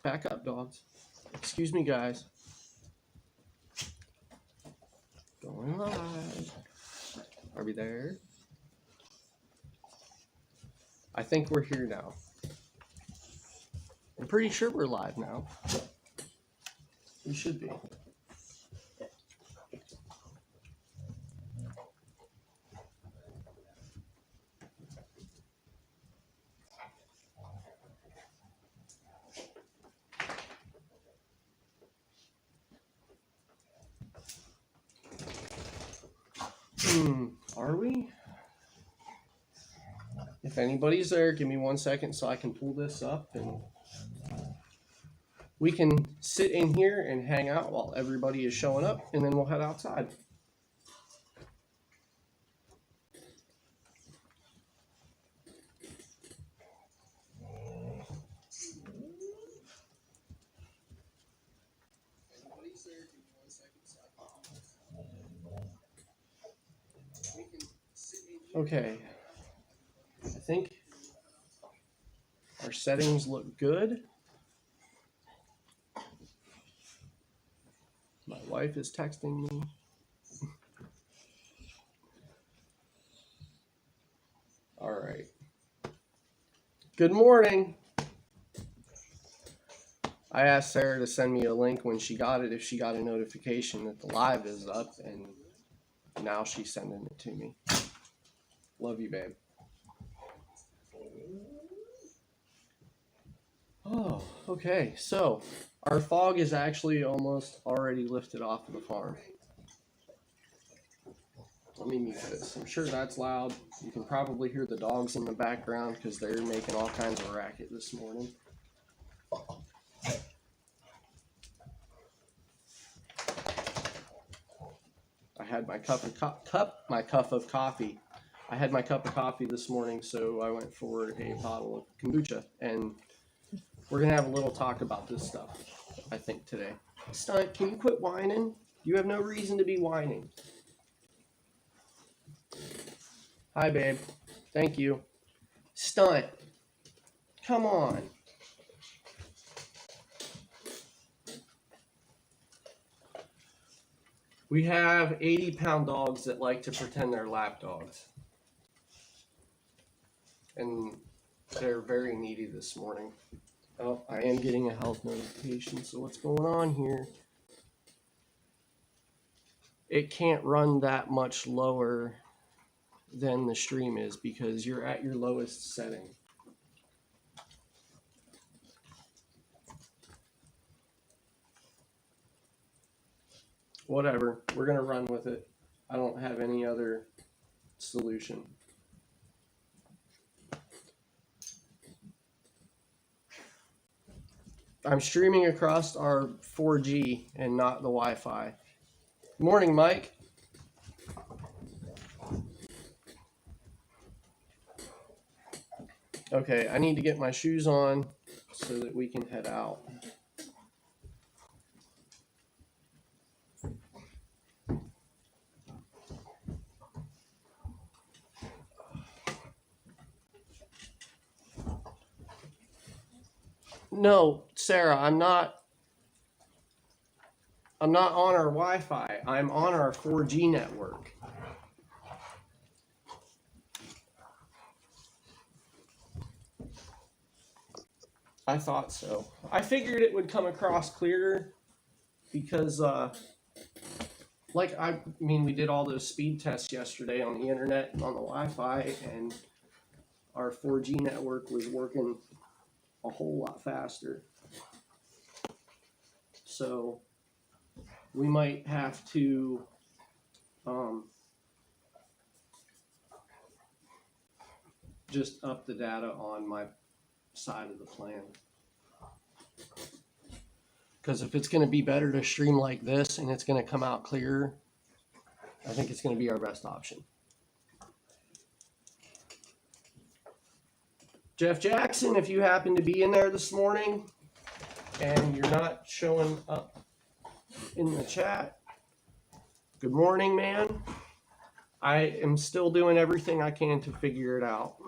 Back up, dogs. Excuse me, guys. Going live. Are we there? I think we're here now. I'm pretty sure we're live now. We should be. Are we? If anybody's there, give me 1 second so I can pull this up and we can sit in here and hang out while everybody is showing up, and then we'll head outside. Okay, I think our settings look good. My wife is texting me. All right. Good morning. I asked Sarah to send me a link when she got it, if she got a notification that the live is up, and now she's sending it to me. Love you, babe. Oh, okay. So our fog is actually almost already lifted off of the farm. Let me mute this. I'm sure that's loud. You can probably hear the dogs in the background because they're making all kinds of racket this morning. I had my cup of coffee. I had my cup of coffee this morning, so I went for a bottle of kombucha, and we're gonna have a little talk about this stuff, I think, today. Stunt, can you quit whining? You have no reason to be whining. Hi, babe. Thank you. Stunt, come on. We have 80-pound dogs that like to pretend they're lap dogs. And they're very needy this morning. Oh, I am getting a health notification, so what's going on here? It can't run that much lower than the stream is because you're at your lowest setting. Whatever, we're gonna run with it. I don't have any other solution. I'm streaming across our 4G and not the Wi-Fi. Morning, Mike. Okay, I need to get my shoes on so that we can head out. No, Sarah, I'm not on our Wi-Fi. I'm on our 4G network. I thought so. I figured it would come across clearer because, we did all those speed tests yesterday on the internet and on the Wi-Fi, and our 4G network was working a whole lot faster. So we might have to just up the data on my side of the plan. Because if it's going to be better to stream like this and it's going to come out clearer, I think it's going to be our best option. Jeff Jackson, if you happen to be in there this morning and you're not showing up in the chat, good morning, man. I am still doing everything I can to figure it out.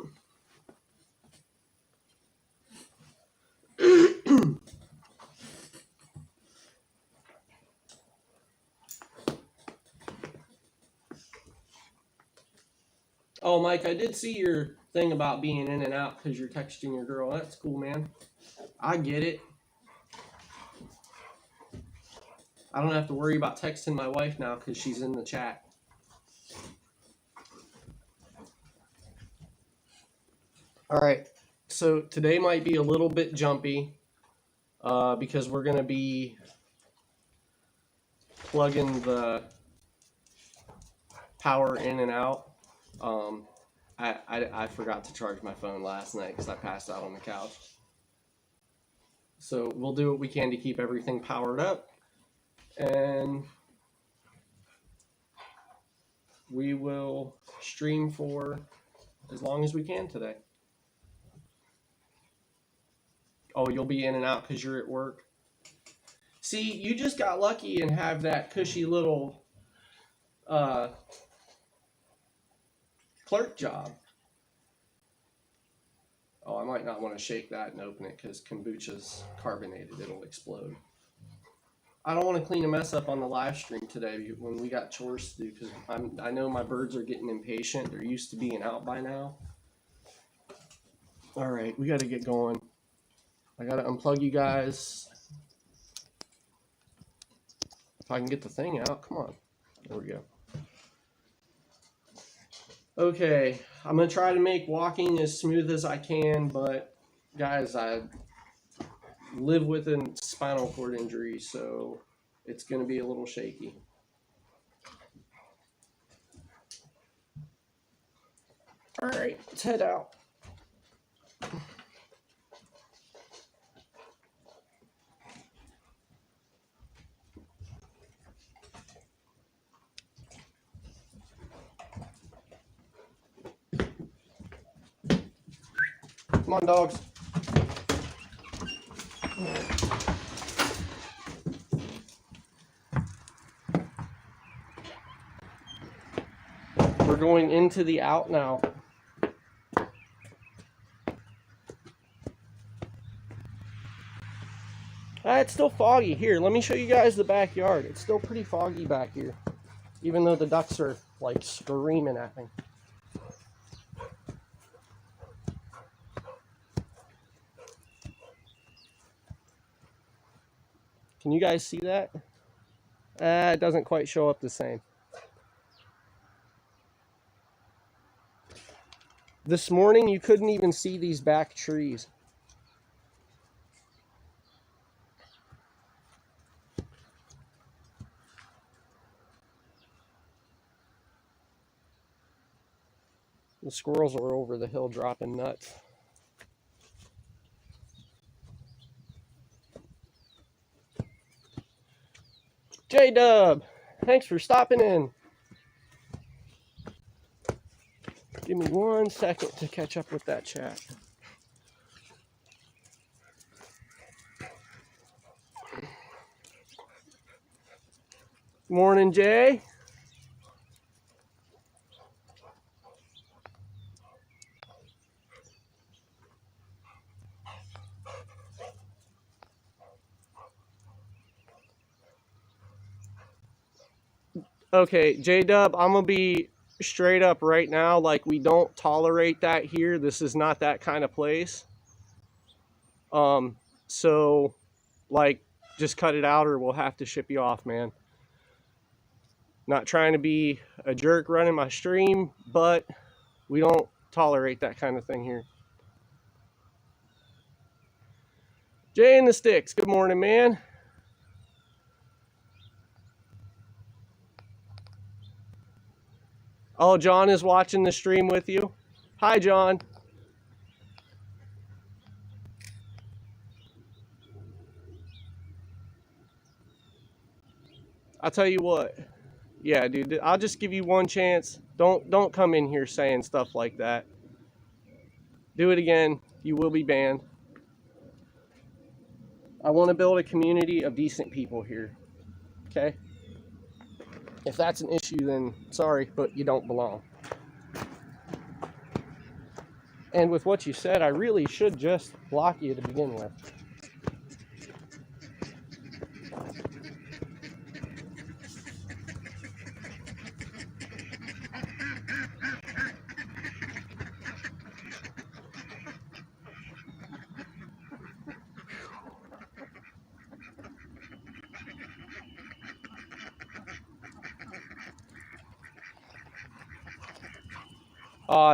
Oh, Mike, I did see your thing about being in and out because you're texting your girl. That's cool, man. I get it. I don't have to worry about texting my wife now because she's in the chat. All right. So today might be a little bit jumpy because we're going to be plugging the power in and out. I forgot to charge my phone last night because I passed out on the couch. So we'll do what we can to keep everything powered up. And we will stream for as long as we can today. Oh, you'll be in and out because you're at work. See, you just got lucky and have that cushy little clerk job. Oh, I might not want to shake that and open it because kombucha's carbonated. It'll explode. I don't want to clean a mess up on the live stream today when we got chores to do because I know my birds are getting impatient. They're used to being out by now. All right, we got to get going. I got to unplug you guys. If I can get the thing out, come on. There we go. Okay, I'm going to try to make walking as smooth as I can, but guys, I live with a spinal cord injury, so it's going to be a little shaky. All right, let's head out. Come on, dogs. We're going into the out now. It's still foggy. Here, let me show you guys the backyard. It's still pretty foggy back here, even though the ducks are like screaming at me. Can you guys see that? It doesn't quite show up the same. This morning, you couldn't even see these back trees. The squirrels are over the hill dropping nuts. J-Dub, thanks for stopping in. Give me 1 second to catch up with that chat. Morning, Jay. Okay, J-Dub, I'm going to be straight up right now. Like, we don't tolerate that here. This is not that kind of place. So, like, just cut it out or we'll have to ship you off, man. Not trying to be a jerk running my stream, but we don't tolerate that kind of thing here. Jay in the Sticks, good morning, man. Oh, John is watching the stream with you. Hi, John. I'll tell you what. Yeah, dude, I'll just give you one chance. Don't come in here saying stuff like that. Do it again. You will be banned. I want to build a community of decent people here. Okay? If that's an issue, then sorry, but you don't belong. And with what you said, I really should just block you to begin with.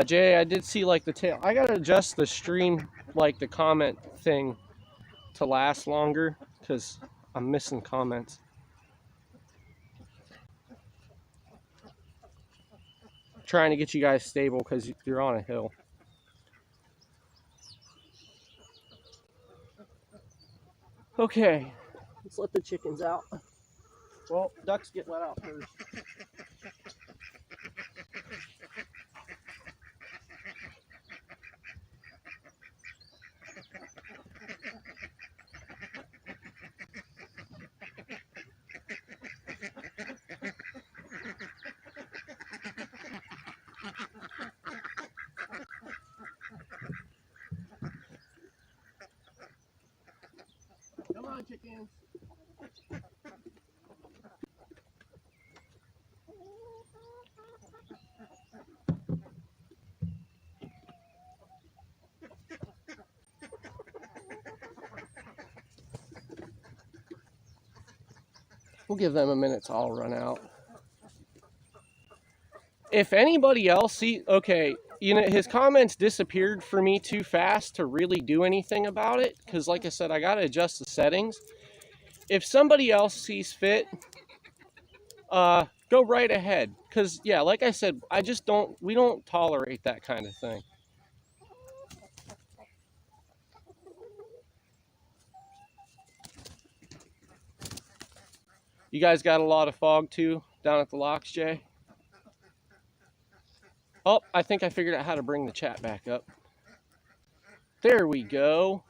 Jay, I did see like the tail. I gotta adjust the stream, like the comment thing, to last longer because I'm missing comments. Trying to get you guys stable because you're on a hill. Okay, let's let the chickens out. Well, ducks get let out first. Come on, chickens. We'll give them a minute to all run out. If anybody else see, okay, you know, his comments disappeared for me too fast to really do anything about it. Because like I said, I got to adjust the settings. If somebody else sees fit, go right ahead. Because, yeah, like I said, we don't tolerate that kind of thing. You guys got a lot of fog too down at the locks, Jay? Oh, I think I figured out how to bring the chat back up. There we go.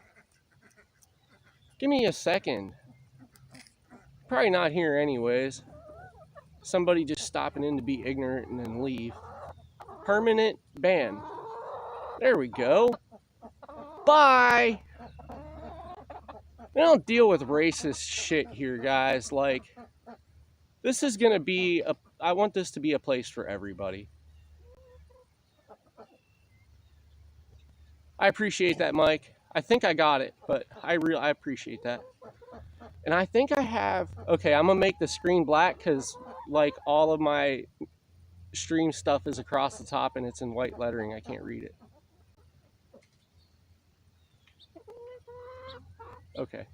Give me a second. Probably not here anyways. Somebody just stopping in to be ignorant and then leave. Permanent ban. There we go. Bye. We don't deal with racist shit here, guys. Like, this is gonna be I want this to be a place for everybody. I appreciate that, Mike. I think I got it, but I appreciate that. And I think I have, okay, I'm gonna make the screen black because like all of my stream stuff is across the top and it's in white lettering. I can't read it. Okay.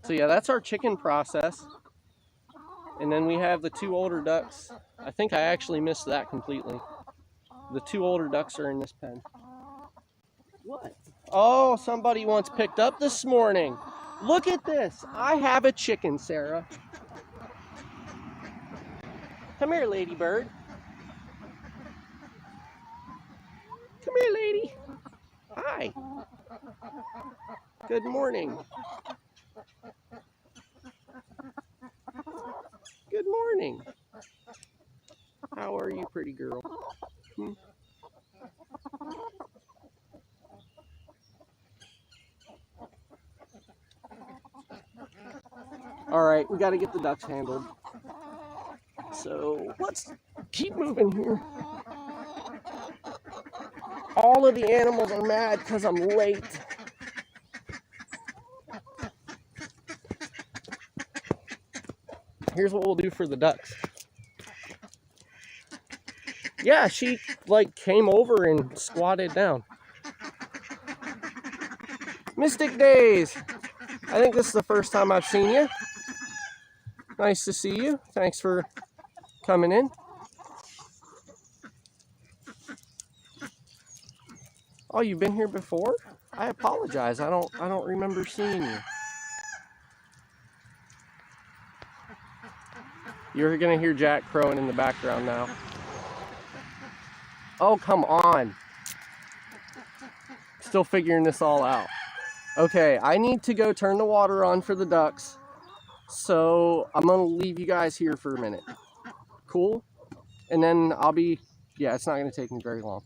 So yeah, that's our chicken process. And then we have the 2 older ducks. I think I actually missed that completely. The 2 older ducks are in this pen. What? Oh, somebody once picked up this morning. Look at this. I have a chicken, Sarah. Come here, ladybird. Come here, lady. Hi. Good morning. Good morning. How are you, pretty girl? All right, we got to get the ducks handled. So let's keep moving here. All of the animals are mad because I'm late. Here's what we'll do for the ducks. Yeah, she like came over and squatted down. Mystic Days. I think this is the first time I've seen you. Nice to see you. Thanks for coming in. Oh, you've been here before? I apologize. I don't remember seeing you. You're gonna hear Jack crowing in the background now. Oh, come on. Still figuring this all out. Okay, I need to go turn the water on for the ducks. So I'm gonna leave you guys here for a minute. Cool? And then I'll be, yeah, it's not gonna take me very long.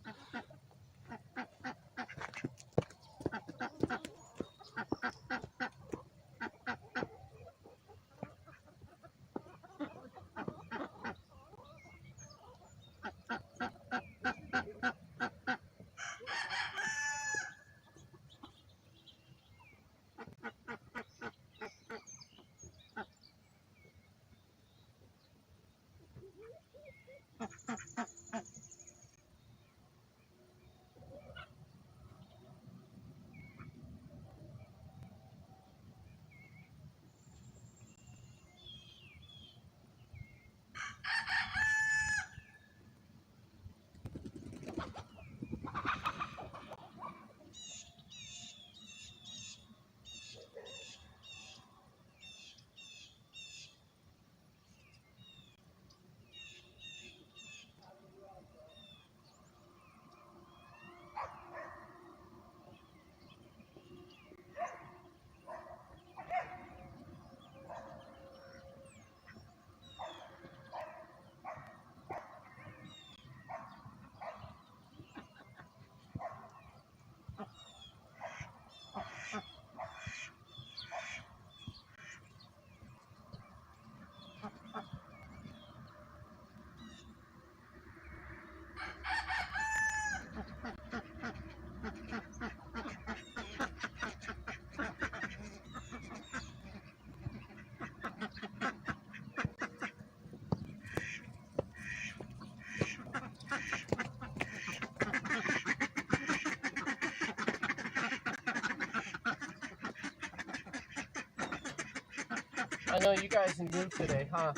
I know you guys can move today, huh?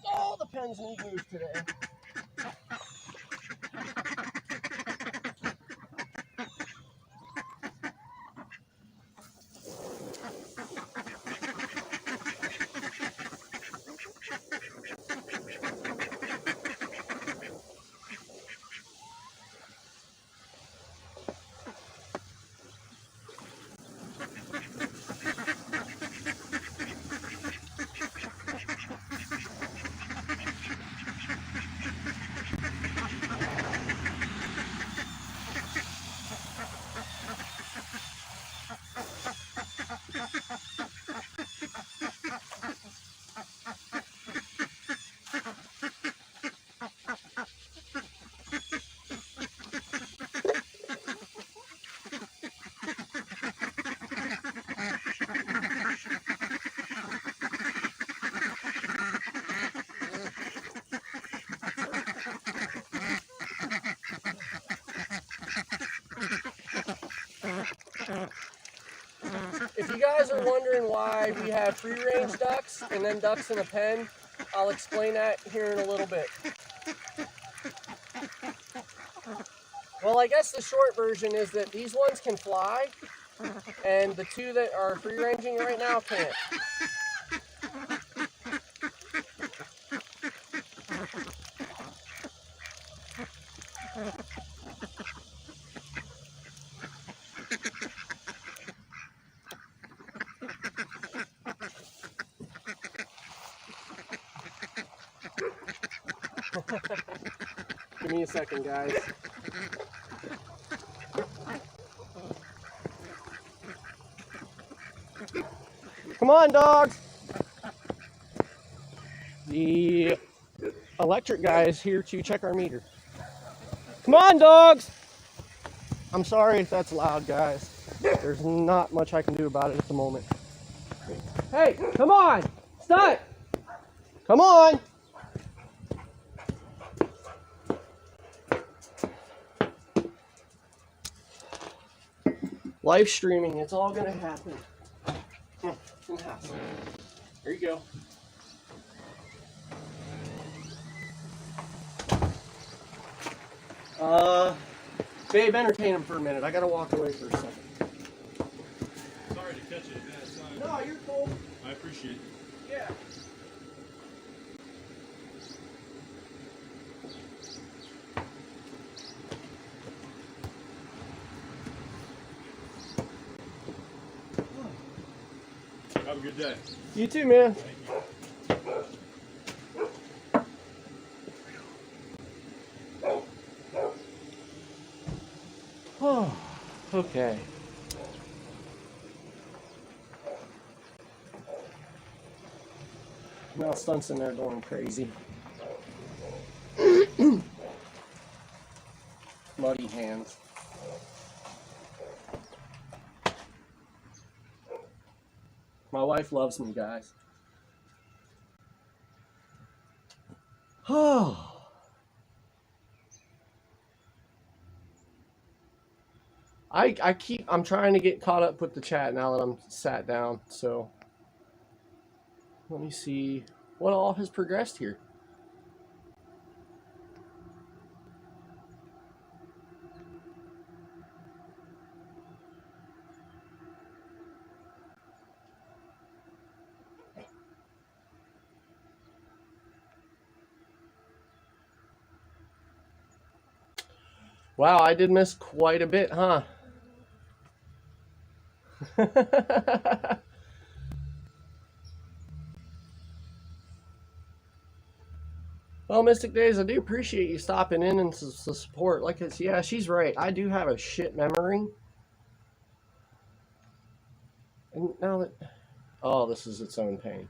All the pens need move today. If you guys are wondering why we have free-range ducks and then ducks in a pen, I'll explain that here in a little bit. Well, I guess the short version is that these ones can fly, and the two that are free-ranging right now can't. Give me a second, guys. Come on, dogs. The electric guy is here to check our meter. Come on, dogs. I'm sorry if that's loud, guys. There's not much I can do about it at the moment. Hey, come on. Stop. Come on. Live streaming, it's all gonna happen. It's gonna happen. There you go. Babe, entertain him for a minute. I gotta walk away for a second. Sorry to catch you at a bad time. No, you're cool. I appreciate it. Yeah. Have a good day. You too, man. Oh, okay. Now Stunt's in there going crazy. Muddy hands. My wife loves me, guys. Oh. I'm trying to get caught up with the chat now that I'm sat down, so let me see what all has progressed here. Wow, I did miss quite a bit, huh? Well, Mystic Days, I do appreciate you stopping in and the support. Like it's, yeah, she's right. I do have a shit memory. And now that, oh, this is its own pain.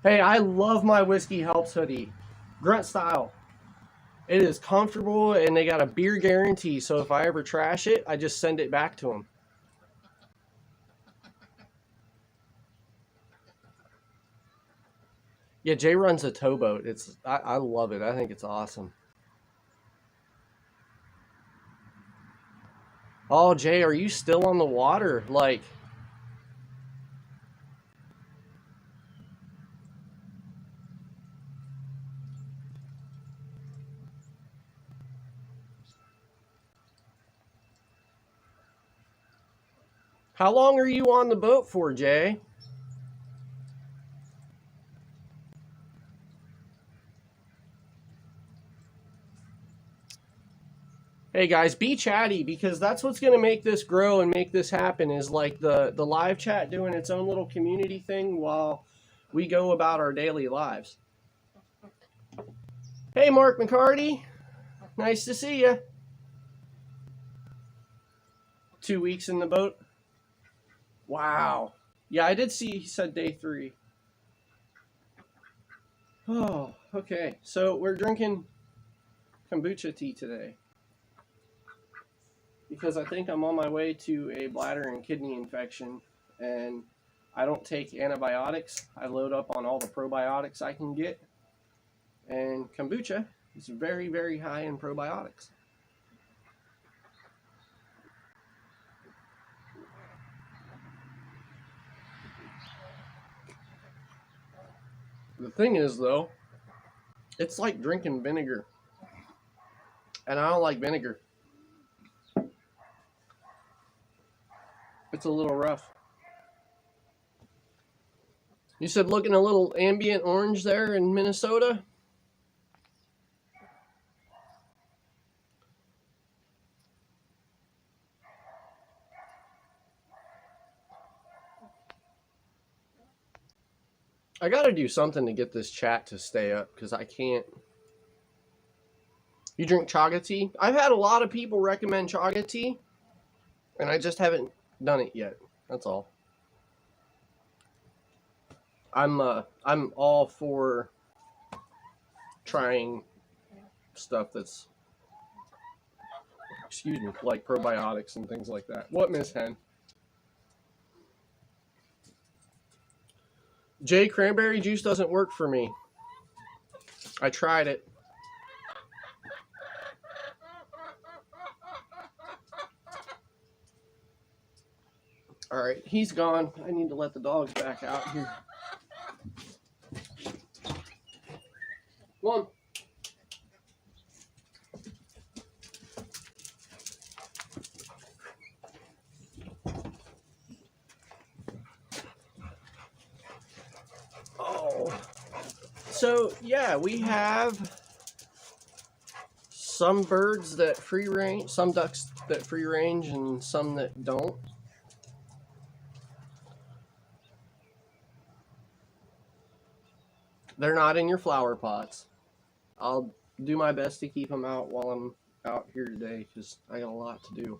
Hey, I love my Whiskey Helps hoodie, grunt style. It is comfortable, and they got a beer guarantee. So if I ever trash it, I just send it back to them. Yeah, Jay runs a towboat. I love it. I think it's awesome. Oh, Jay, are you still on the water? Like, how long are you on the boat for, Jay? Hey guys, be chatty, because that's what's going to make this grow and make this happen, is like the live chat doing its own little community thing while we go about our daily lives. Hey, Mark McCarty. Nice to see you. 2 weeks in the boat. Wow. Yeah, I did see he said day 3. Oh, okay. So we're drinking kombucha tea today, because I think I'm on my way to a bladder and kidney infection, and I don't take antibiotics. I load up on all the probiotics I can get, and kombucha is very, very high in probiotics. The thing is, though, it's like drinking vinegar, and I don't like vinegar. It's a little rough. You said looking a little ambient orange there in Minnesota? I gotta do something to get this chat to stay up, because I can't. You drink chaga tea? I've had a lot of people recommend chaga tea, and I just haven't done it yet. That's all. I'm all for trying stuff that's, excuse me, like probiotics and things like that. What, Miss Hen? Jay, cranberry juice doesn't work for me. I tried it. All right, he's gone. I need to let the dogs back out here. Come on. Oh. So, yeah, we have some birds that free range, some ducks that free range, and some that don't. They're not in your flower pots. I'll do my best to keep them out while I'm out here today, because I got a lot to do.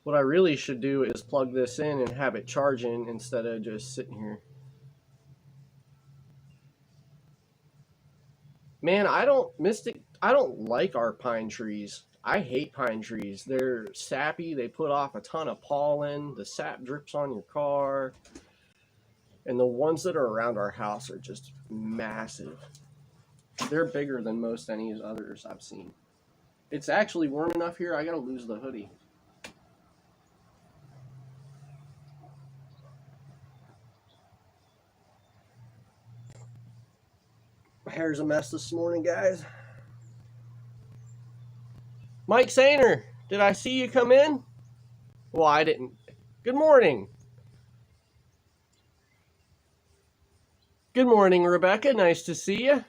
What I really should do is plug this in and have it charging instead of just sitting here. Man, I don't like our pine trees. I hate pine trees. They're sappy. They put off a ton of pollen. The sap drips on your car. And the ones that are around our house are just massive. They're bigger than most any others I've seen. It's actually warm enough here, I gotta lose the hoodie. My hair's a mess this morning, guys. Mike Sainer, did I see you come in? Well, I didn't. Good morning. Good morning, Rebecca. Nice to see you.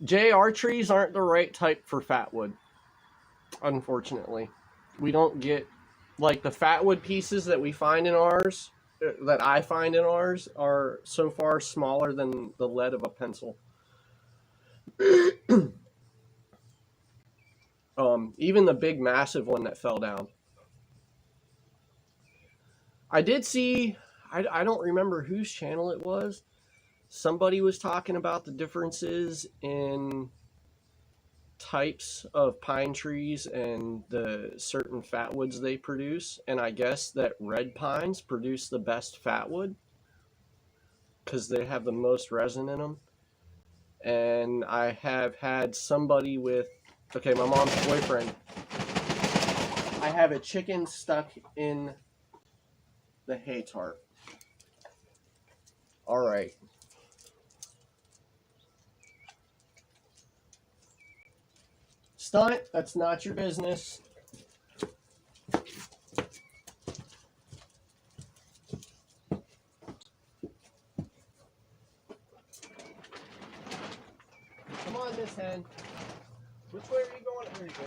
Jay, our trees aren't the right type for fatwood, unfortunately. We don't get, like, the fatwood pieces that we find in ours, that I find in ours, are so far smaller than the lead of a pencil. Even the big massive one that fell down. I did see, I don't remember whose channel it was. Somebody was talking about the differences in types of pine trees and the certain fatwoods they produce. And I guess that red pines produce the best fatwood because they have the most resin in them. And I have had somebody with Okay, my mom's boyfriend. I have a chicken stuck in the hay tarp. All right. Stunt, that's not your business. Come on, Miss Hen. Which way are you going? There you go.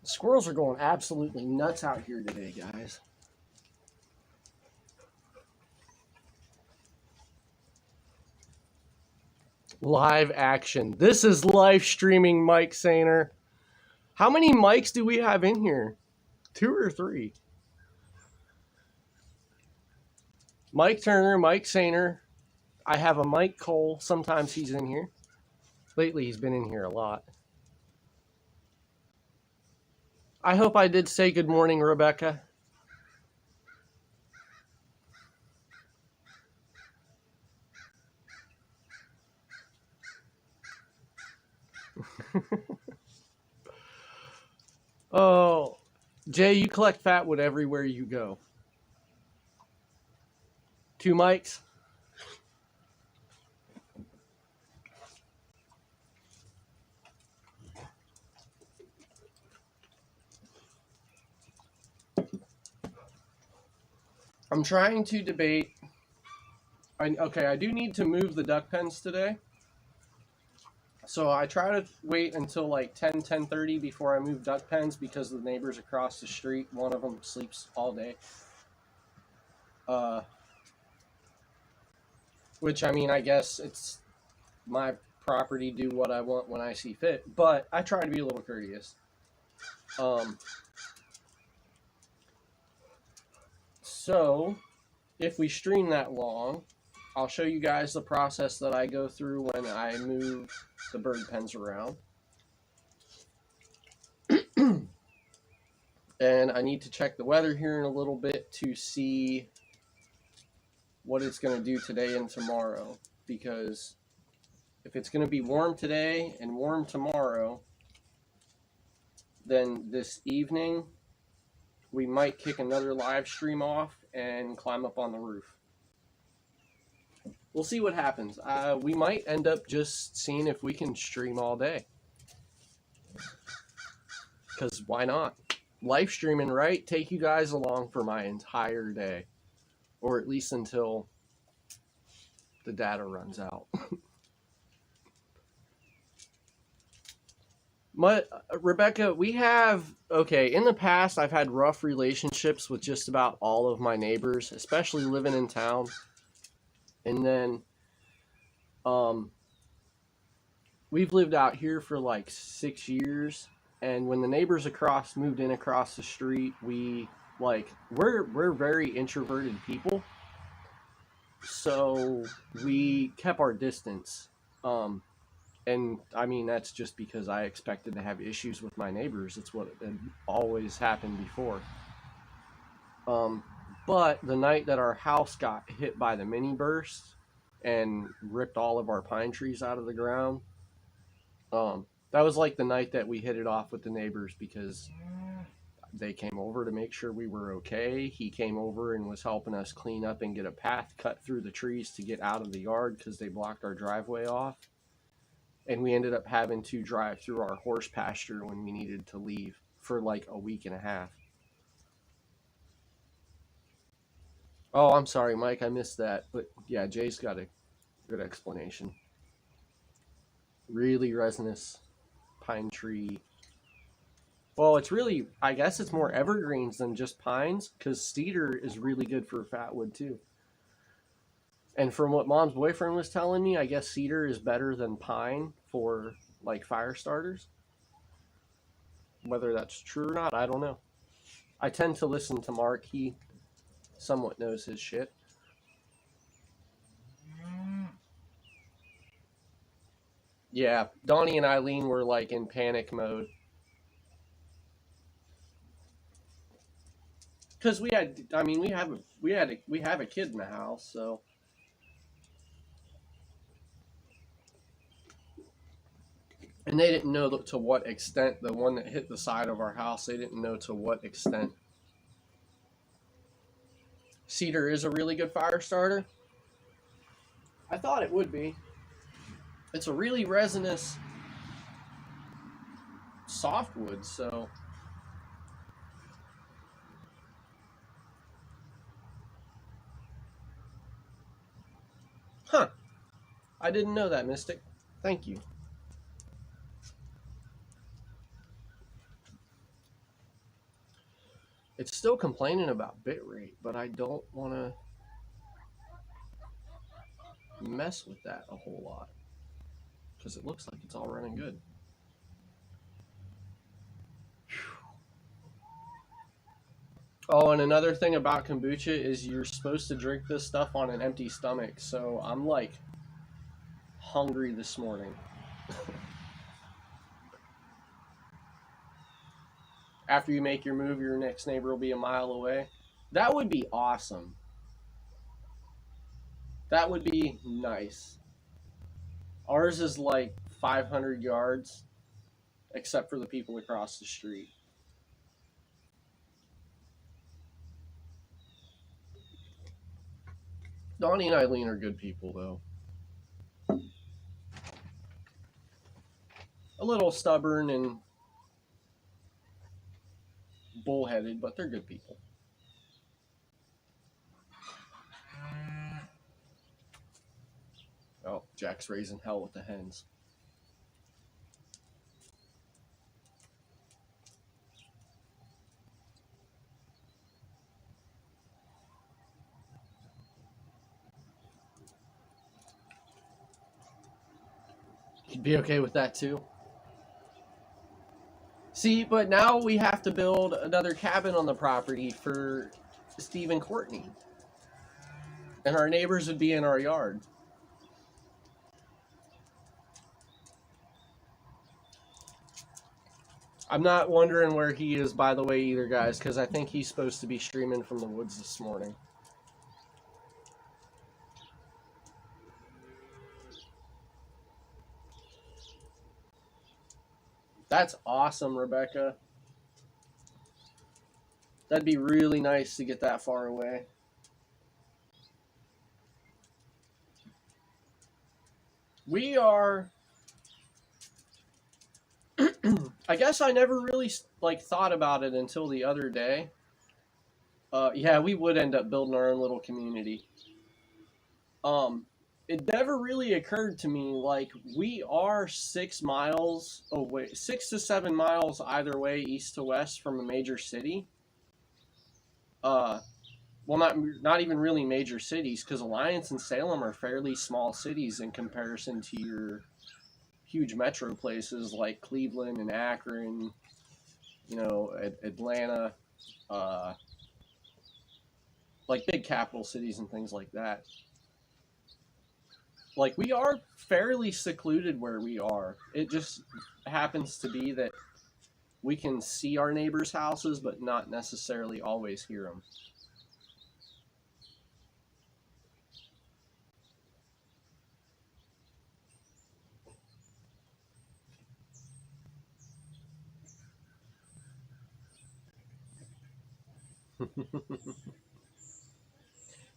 Squirrels are going absolutely nuts out here today, guys. Live action. This is live streaming Mike Sainer. How many mics do we have in here? 2 or 3? Mike Turner, Mike Sainer. I have a Mike Cole. Sometimes he's in here. Lately, he's been in here a lot. I hope I did say good morning, Rebecca. Oh, Jay, you collect fatwood everywhere you go. 2 mics. I'm trying to debate. Okay, I do need to move the duck pens today. So I try to wait until like 10:30 before I move duck pens because the neighbors across the street, one of them sleeps all day. Which, I mean, I guess it's my property, do what I want when I see fit. But I try to be a little courteous. So, if we stream that long, I'll show you guys the process that I go through when I move the bird pens around. And I need to check the weather here in a little bit to see what it's going to do today and tomorrow. Because if it's going to be warm today and warm tomorrow, then this evening we might kick another live stream off and climb up on the roof. We'll see what happens. We might end up just seeing if we can stream all day. Because why not? Live streaming, right? Take you guys along for my entire day. Or at least until the data runs out. Rebecca, we have, okay, in the past I've had rough relationships with just about all of my neighbors, especially living in town. And then we've lived out here for like 6 years, and when the neighbors moved in across the street, we're very introverted people, so we kept our distance. And I mean, that's just because I expected to have issues with my neighbors. It's what had always happened before. But the night that our house got hit by the mini burst and ripped all of our pine trees out of the ground, that was like the night that we hit it off with the neighbors, because they came over to make sure we were okay. He came over and was helping us clean up and get a path cut through the trees to get out of the yard because they blocked our driveway off. And we ended up having to drive through our horse pasture when we needed to leave for like a week and a half. Oh, I'm sorry, Mike, I missed that. But yeah, Jay's got a good explanation. Really resinous pine tree. Well, it's really, I guess it's more evergreens than just pines, because cedar is really good for fatwood too. And from what Mom's boyfriend was telling me, I guess cedar is better than pine for like fire starters. Whether that's true or not, I don't know. I tend to listen to Mark. He somewhat knows his shit. Yeah, Donnie and Eileen were like in panic mode. Because we had, I mean, we have a kid in the house, so. And they didn't know to what extent, the one that hit the side of our house, they didn't know to what extent. Cedar is a really good fire starter. I thought it would be. It's a really resinous softwood, so. Huh. I didn't know that, Mystic. Thank you. It's still complaining about bitrate, but I don't want to mess with that a whole lot because it looks like it's all running good. Oh, and another thing about kombucha is you're supposed to drink this stuff on an empty stomach, so I'm like hungry this morning. After you make your move, your next neighbor will be a mile away. That would be awesome. That would be nice. Ours is like 500 yards, except for the people across the street. Donnie and Eileen are good people, though. A little stubborn and bullheaded, but they're good people. Oh, Jack's raising hell with the hens. You'd be okay with that too? See, but now we have to build another cabin on the property for Steve and Courtney. And our neighbors would be in our yard. I'm not wondering where he is, by the way, either, guys, because I think he's supposed to be streaming from the woods this morning. That's awesome, Rebecca. That'd be really nice to get that far away. We are... I guess I never really like thought about it until the other day. Yeah, we would end up building our own little community. It never really occurred to me, like, we are 6 miles away, 6 to 7 miles either way, east to west from a major city. Well, not even really major cities, because Alliance and Salem are fairly small cities in comparison to your huge metro places like Cleveland and Akron, you know, Atlanta, like big capital cities and things like that. Like, we are fairly secluded where we are. It just happens to be that we can see our neighbors' houses, but not necessarily always hear them.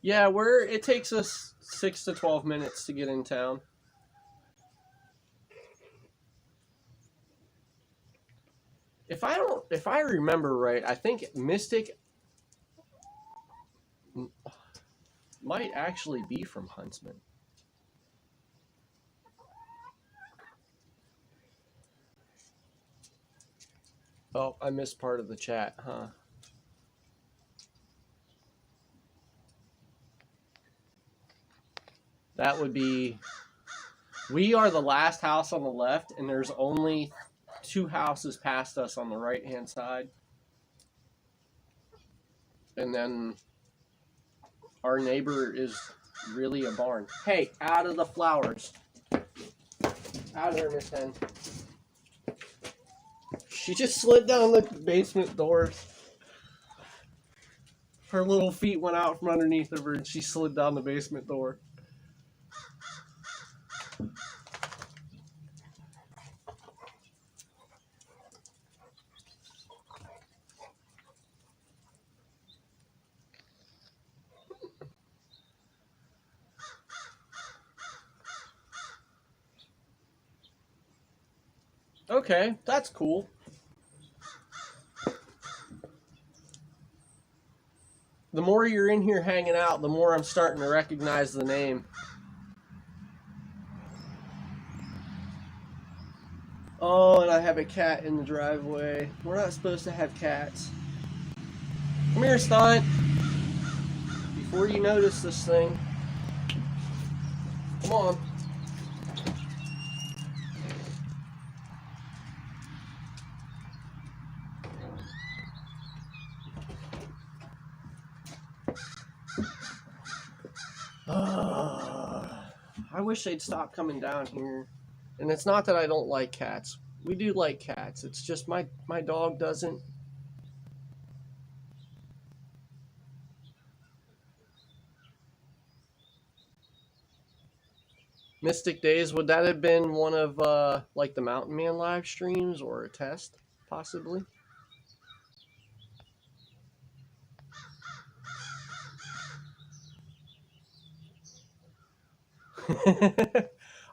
Yeah, it takes us 6 to 12 minutes to get in town. If I remember right, I think Mystic might actually be from Huntsman. Oh, I missed part of the chat, huh? That would be... We are the last house on the left, and there's only 2 houses past us on the right-hand side. And then our neighbor is really a barn. Hey, out of the flowers. Out of there, Miss Hen. She just slid down the basement doors. Her little feet went out from underneath of her, and she slid down the basement door. Okay, that's cool. The more you're in here hanging out, the more I'm starting to recognize the name. Oh, and I have a cat in the driveway. We're not supposed to have cats. Come here, Stunt. Before you notice this thing. Come on. I wish they'd stop coming down here. And it's not that I don't like cats. We do like cats. It's just my dog doesn't. Mystic Days, would that have been one of like the Mountain Man live streams or a test, possibly?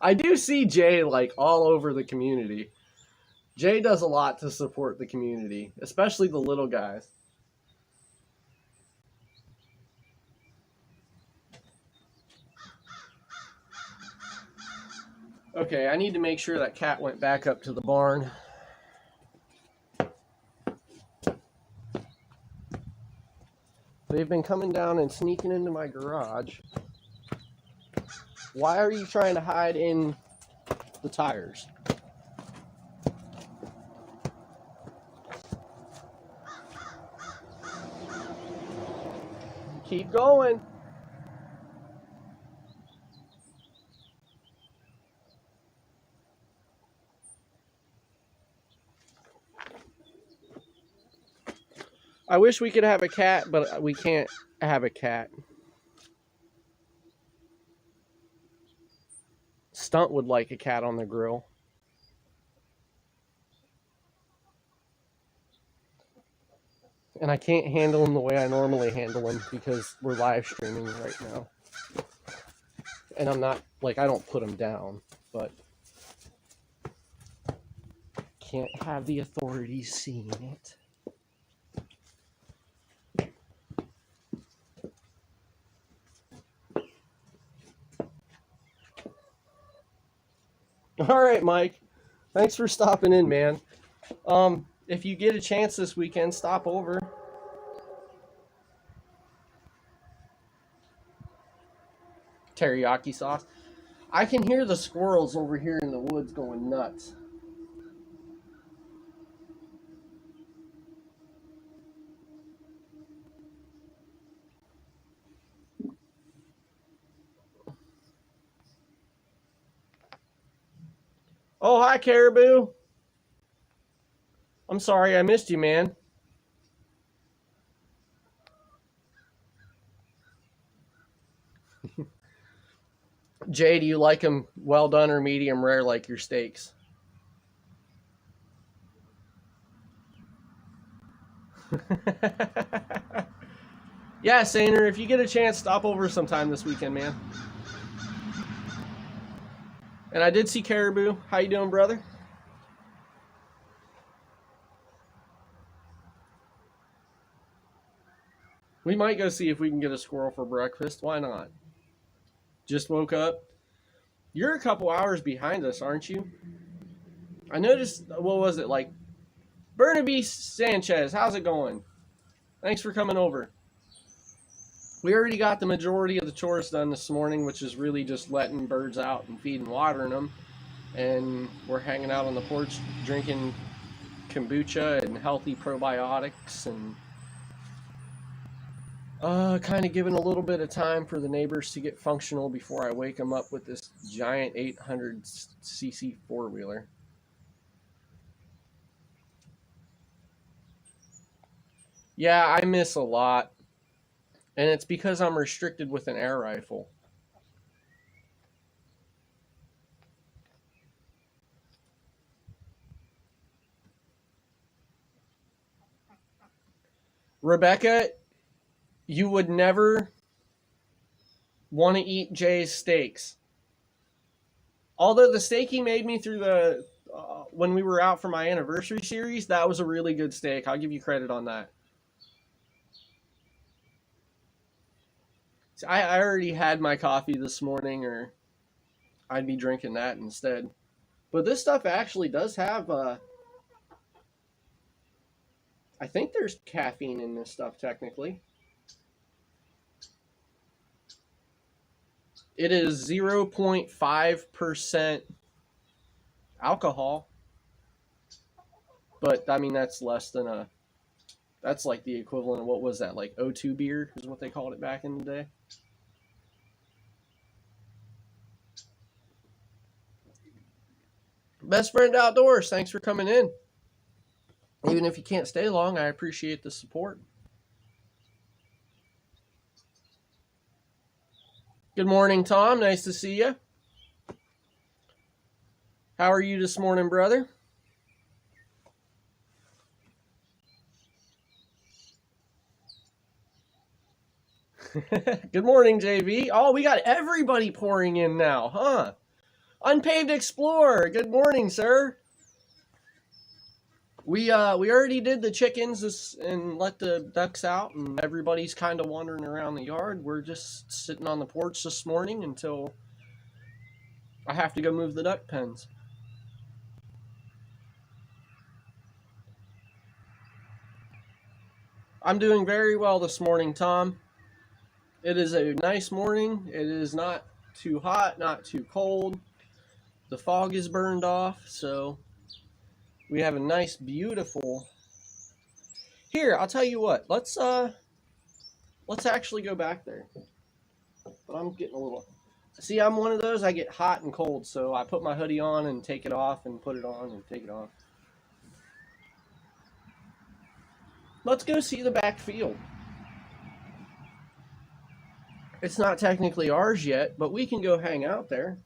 I do see Jay like all over the community. Jay does a lot to support the community, especially the little guys. Okay, I need to make sure that cat went back up to the barn. They've been coming down and sneaking into my garage. Why are you trying to hide in the tires? Keep going. I wish we could have a cat, but we can't have a cat. Stunt would like a cat on the grill. And I can't handle him the way I normally handle him because we're live streaming right now. And I'm not, like, I don't put him down, but can't have the authorities seeing it. All right, Mike. Thanks for stopping in, man. If you get a chance this weekend, stop over. Teriyaki sauce. I can hear the squirrels over here in the woods going nuts. Oh, hi, Caribou. I'm sorry I missed you, man. Jay, do you like them well done or medium rare like your steaks? Yeah, Sainer, if you get a chance, stop over sometime this weekend, man. And I did see Caribou. How you doing, brother? We might go see if we can get a squirrel for breakfast. Why not? Just woke up. You're a couple hours behind us, aren't you? I noticed, what was it, like, Burnaby Sanchez, how's it going? Thanks for coming over. We already got the majority of the chores done this morning, which is really just letting birds out and feeding, watering them. And we're hanging out on the porch drinking kombucha and healthy probiotics and kind of giving a little bit of time for the neighbors to get functional before I wake them up with this giant 800cc four-wheeler. Yeah, I miss a lot. And it's because I'm restricted with an air rifle. Rebecca, you would never want to eat Jay's steaks. Although the steak he made me through the when we were out for my anniversary series, that was a really good steak. I'll give you credit on that. So I already had my coffee this morning, or I'd be drinking that instead. But this stuff actually does have, I think there's caffeine in this stuff technically. It is 0.5% alcohol. But, I mean, that's less than that's like the equivalent of, what was that, like O2 beer is what they called it back in the day. Best Friend Outdoors, thanks for coming in. Even if you can't stay long, I appreciate the support. Good morning, Tom. Nice to see you. How are you this morning, brother? Good morning, JV. Oh, we got everybody pouring in now, huh? Unpaved Explorer. Good morning, sir. We already did the chickens and let the ducks out, and everybody's kind of wandering around the yard. We're just sitting on the porch this morning until I have to go move the duck pens. I'm doing very well this morning, Tom. It is a nice morning. It is not too hot, not too cold. The fog is burned off, so we have a nice, beautiful... Here, I'll tell you what. Let's actually go back there. But I'm getting a little... See, I'm one of those, I get hot and cold, so I put my hoodie on and take it off and put it on and take it off. Let's go see the back field. It's not technically ours yet, but we can go hang out there.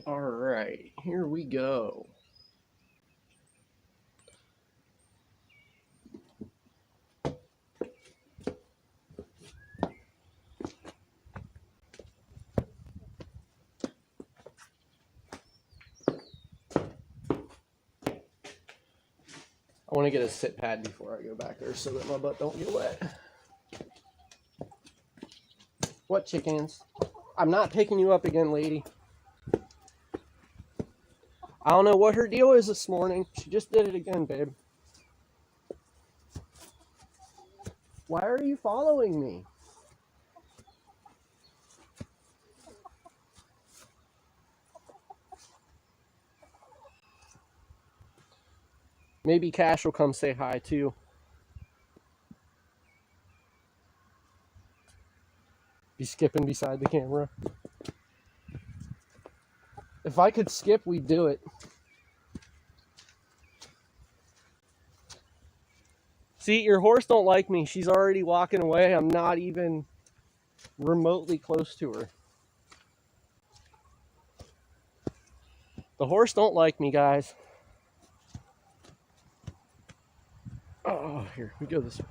All right, here we go. I want to get a sit pad before I go back there so that my butt don't get wet. What chickens? I'm not picking you up again, lady. I don't know what her deal is this morning. She just did it again, babe. Why are you following me? Maybe Cash will come say hi too. Be skipping beside the camera. If I could skip, we'd do it. See, your horse don't like me. She's already walking away. I'm not even remotely close to her. The horse don't like me, guys. Oh, here, we go this way.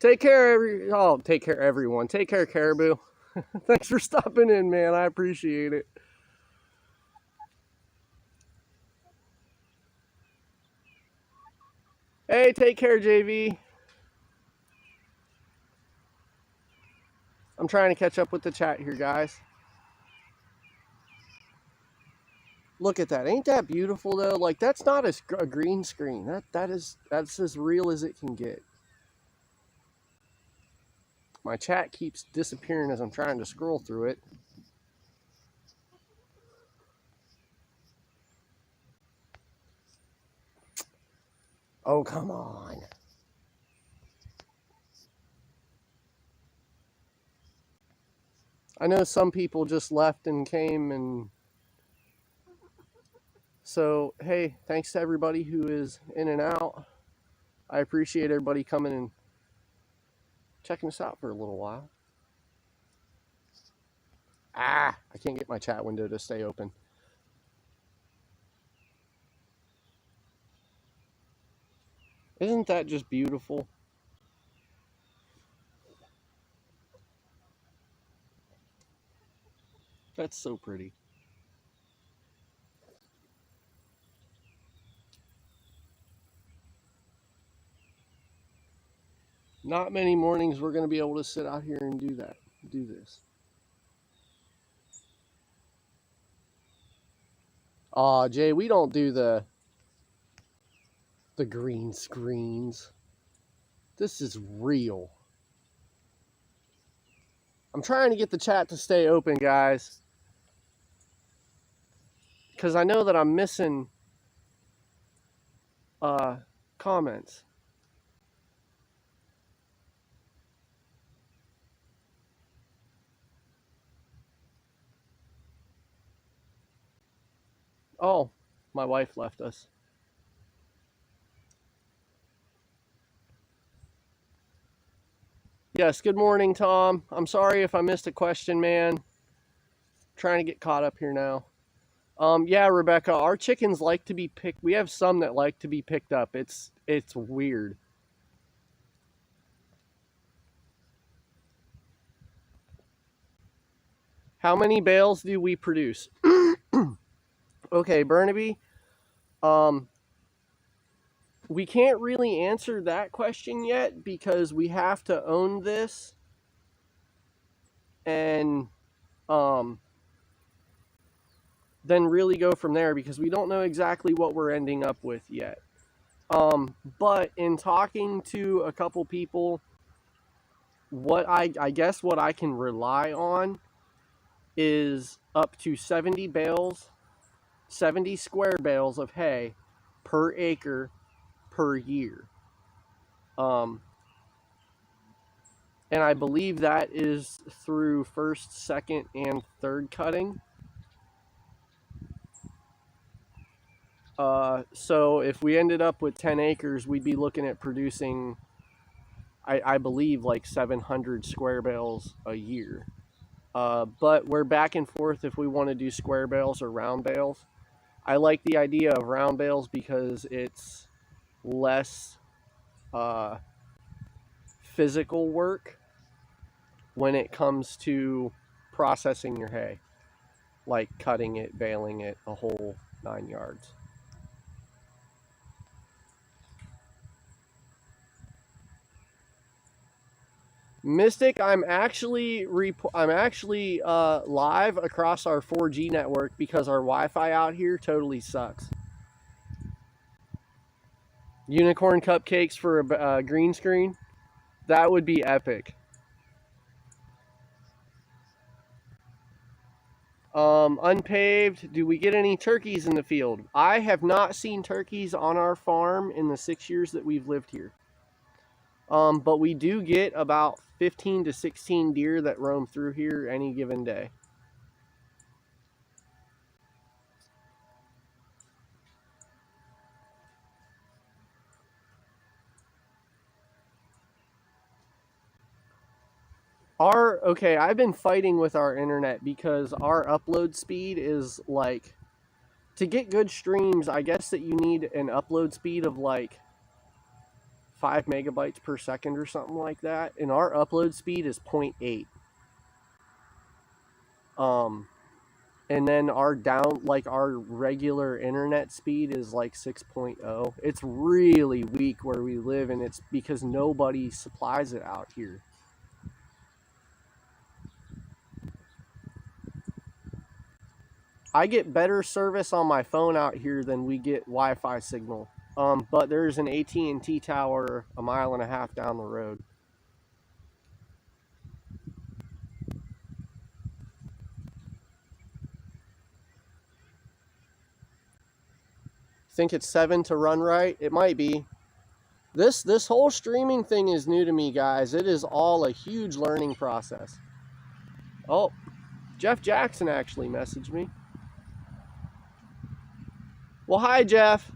Take care, take care, everyone. Take care, Caribou. Thanks for stopping in, man. I appreciate it. Hey, take care, JV. I'm trying to catch up with the chat here, guys. Look at that. Ain't that beautiful, though? Like, that's not a green screen. That's as real as it can get. My chat keeps disappearing as I'm trying to scroll through it. Oh, come on. I know some people just left and came, and so, hey, thanks to everybody who is in and out. I appreciate everybody coming and checking us out for a little while. I can't get my chat window to stay open. Isn't that just beautiful? That's so pretty. Not many mornings we're going to be able to sit out here and do this. Aw, Jay, we don't do the green screens. This is real. I'm trying to get the chat to stay open, guys, because I know that I'm missing comments. Oh, my wife left us. Yes, good morning, Tom. I'm sorry if I missed a question, man. Trying to get caught up here now. Yeah, Rebecca, our chickens like to be picked. We have some that like to be picked up. It's weird. How many bales do we produce? Okay, Burnaby. We can't really answer that question yet because we have to own this and then really go from there because we don't know exactly what we're ending up with yet. But in talking to a couple people, what I guess what I can rely on is up to 70 bales, 70 square bales of hay per acre per year. And I believe that is through first, second, and third cutting. So if we ended up with 10 acres, we'd be looking at producing, I believe, like 700 square bales a year. But we're back and forth if we want to do square bales or round bales. I like the idea of round bales because it's less physical work when it comes to processing your hay, like cutting it, baling it, a whole 9 yards. Mystic, I'm actually live across our 4G network because our Wi-Fi out here totally sucks. Unicorn cupcakes for a green screen, that would be epic. Unpaved, do we get any turkeys in the field? I have not seen turkeys on our farm in the 6 years that we've lived here. But we do get about 15 to 16 deer that roam through here any given day. Okay, I've been fighting with our internet because our upload speed is like, to get good streams, I guess that you need an upload speed of like 5 megabytes per second or something like that. And our upload speed is 0.8. And then our regular internet speed is like 6.0. It's really weak where we live, and it's because nobody supplies it out here. I get better service on my phone out here than we get Wi-Fi signal. But there's an AT&T tower a mile and a half down the road. Think it's 7 to run right? It might be. This whole streaming thing is new to me, guys. It is all a huge learning process. Oh, Jeff Jackson actually messaged me. Well, hi, Jeff.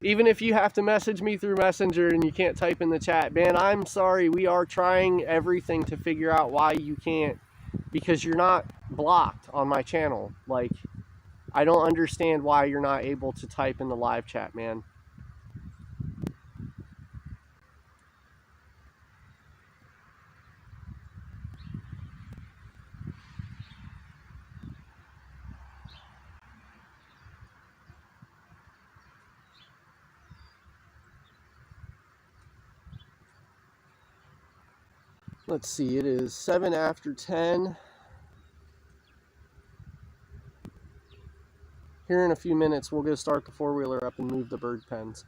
Even if you have to message me through Messenger and you can't type in the chat, man, I'm sorry. We are trying everything to figure out why you can't, because you're not blocked on my channel. Like, I don't understand why you're not able to type in the live chat, man. Let's see, it is 7 after 10. Here in a few minutes, we'll go start the four-wheeler up and move the bird pens.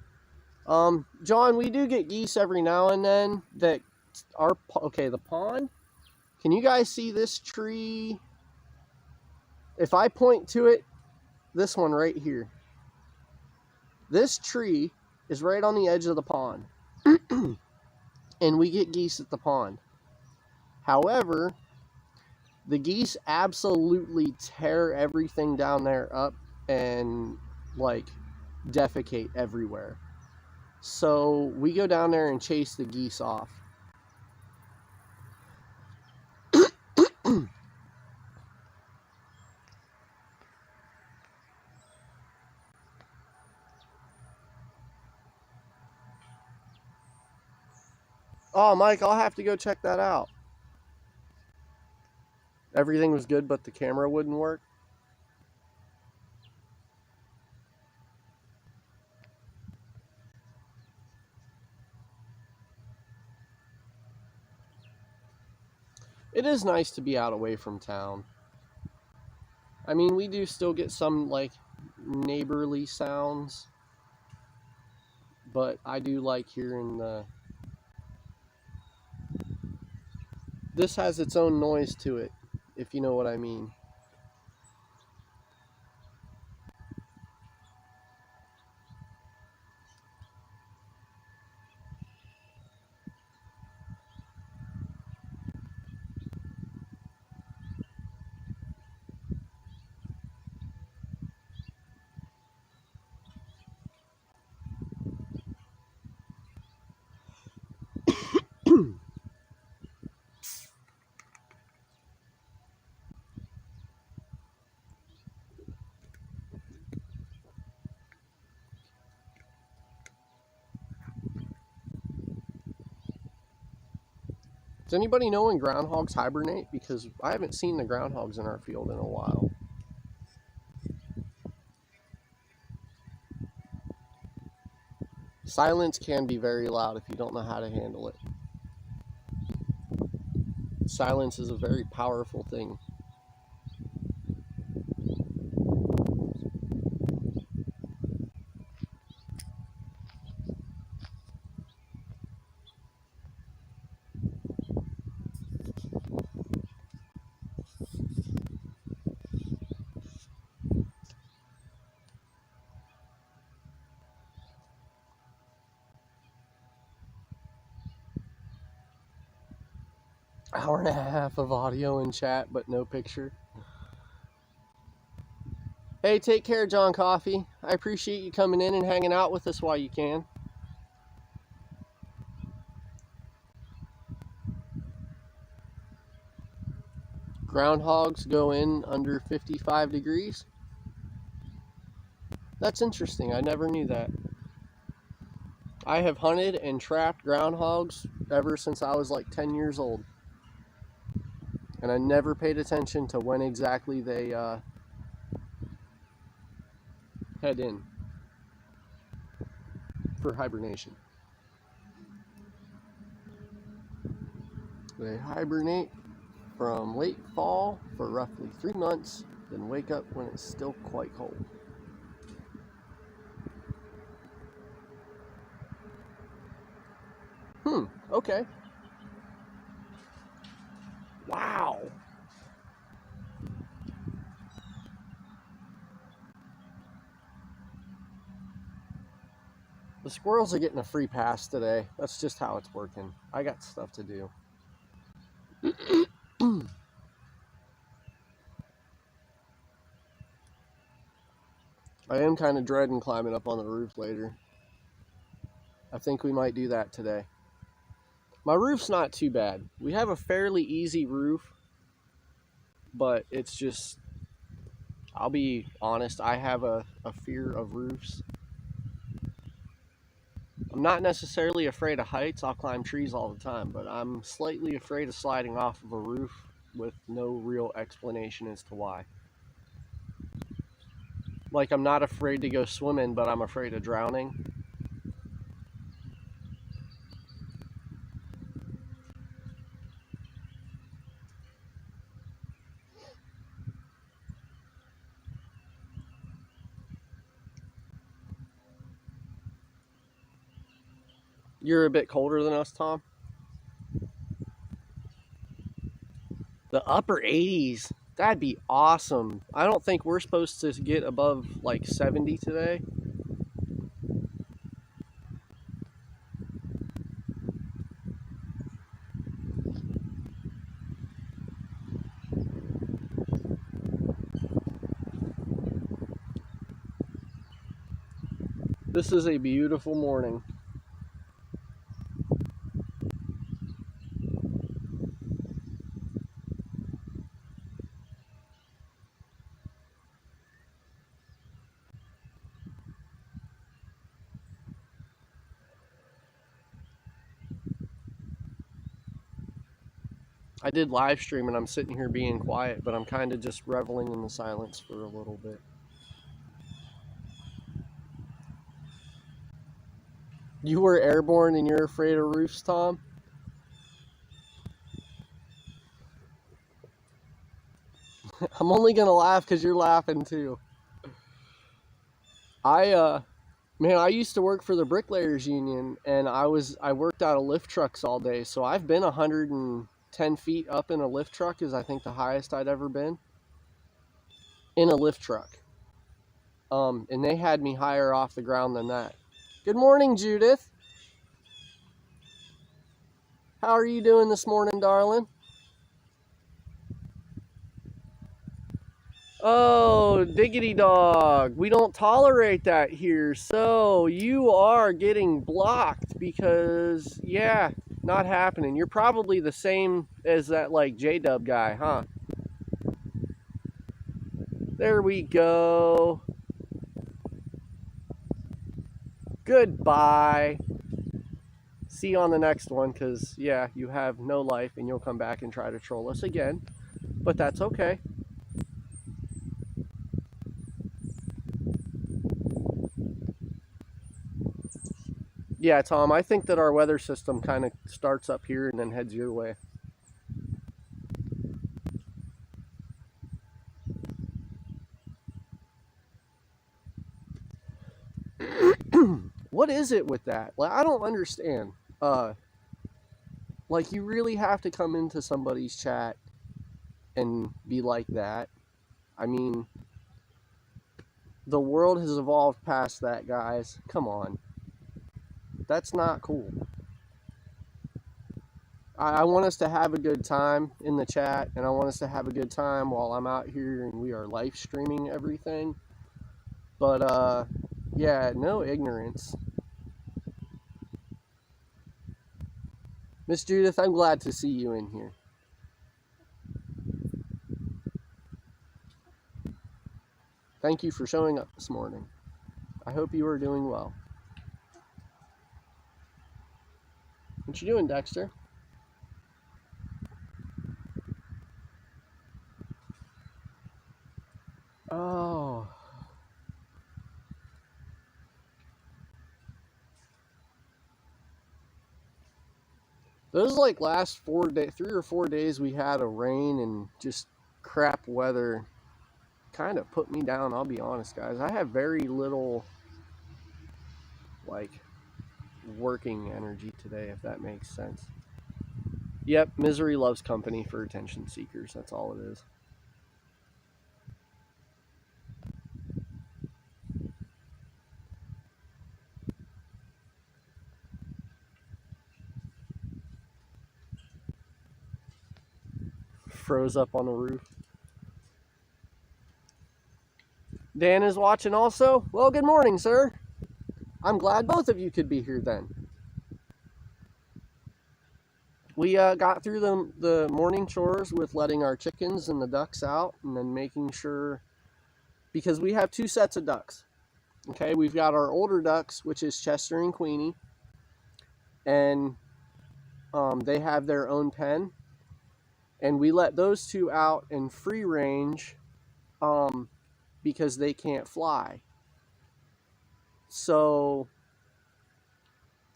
John, we do get geese every now and then that are, okay, the pond. Can you guys see this tree? If I point to it, this one right here. This tree is right on the edge of the pond. And we get geese at the pond. However, the geese absolutely tear everything down there up and like defecate everywhere. So we go down there and chase the geese off. Oh, Mike, I'll have to go check that out. Everything was good, but the camera wouldn't work. It is nice to be out away from town. I mean, we do still get some, like, neighborly sounds. But I do like hearing the... This has its own noise to it, if you know what I mean. Does anybody know when groundhogs hibernate? Because I haven't seen the groundhogs in our field in a while. Silence can be very loud if you don't know how to handle it. Silence is a very powerful thing. Hour and a half of audio and chat, but no picture. Hey, take care, John Coffee. I appreciate you coming in and hanging out with us while you can. Groundhogs go in under 55 degrees. That's interesting. I never knew that. I have hunted and trapped groundhogs ever since I was like 10 years old. And I never paid attention to when exactly they head in for hibernation. They hibernate from late fall for roughly 3 months, then wake up when it's still quite cold. Okay. Wow. The squirrels are getting a free pass today. That's just how it's working. I got stuff to do. I am kind of dreading climbing up on the roof later. I think we might do that today. My roof's not too bad. We have a fairly easy roof, but it's just, I'll be honest, I have a fear of roofs. I'm not necessarily afraid of heights. I'll climb trees all the time, but I'm slightly afraid of sliding off of a roof with no real explanation as to why. Like, I'm not afraid to go swimming, but I'm afraid of drowning. You're a bit colder than us, Tom? The upper 80s. That'd be awesome. I don't think we're supposed to get above like 70 today. This is a beautiful morning. I did live stream and I'm sitting here being quiet, but I'm kind of just reveling in the silence for a little bit. You were airborne and you're afraid of roofs, Tom? I'm only gonna laugh because you're laughing too. Man, I used to work for the Bricklayers Union, and I worked out of lift trucks all day, so I've been 110 feet up in a lift truck is I think the highest I'd ever been in a lift truck. And they had me higher off the ground than that. Good morning, Judith. How are you doing this morning, darling? Oh, diggity dog. We don't tolerate that here. So you are getting blocked because, yeah, not happening. You're probably the same as that, like, J-Dub guy, huh? There we go. Goodbye. See you on the next one because, yeah, you have no life and you'll come back and try to troll us again. But that's okay. Yeah, Tom, I think that our weather system kind of starts up here and then heads your way. What is it with that? Like, I don't understand. Like, you really have to come into somebody's chat and be like that. I mean, the world has evolved past that, guys. Come on. That's not cool. I want us to have a good time in the chat, and I want us to have a good time while I'm out here and we are live streaming everything. But, yeah, no ignorance. Miss Judith, I'm glad to see you in here. Thank you for showing up this morning. I hope you are doing well. What you doing, Dexter? Oh. Those like last 3 or 4 days we had of rain and just crap weather kind of put me down, I'll be honest, guys. I have very little like working energy today, if that makes sense. Yep, misery loves company for attention seekers. That's all it is. Froze up on the roof. Dan is watching also. Well, good morning, sir. I'm glad both of you could be here then. We got through the morning chores with letting our chickens and the ducks out, and then making sure, because we have 2 sets of ducks. Okay, we've got our older ducks, which is Chester and Queenie, and they have their own pen, and we let those 2 out in free range because they can't fly. So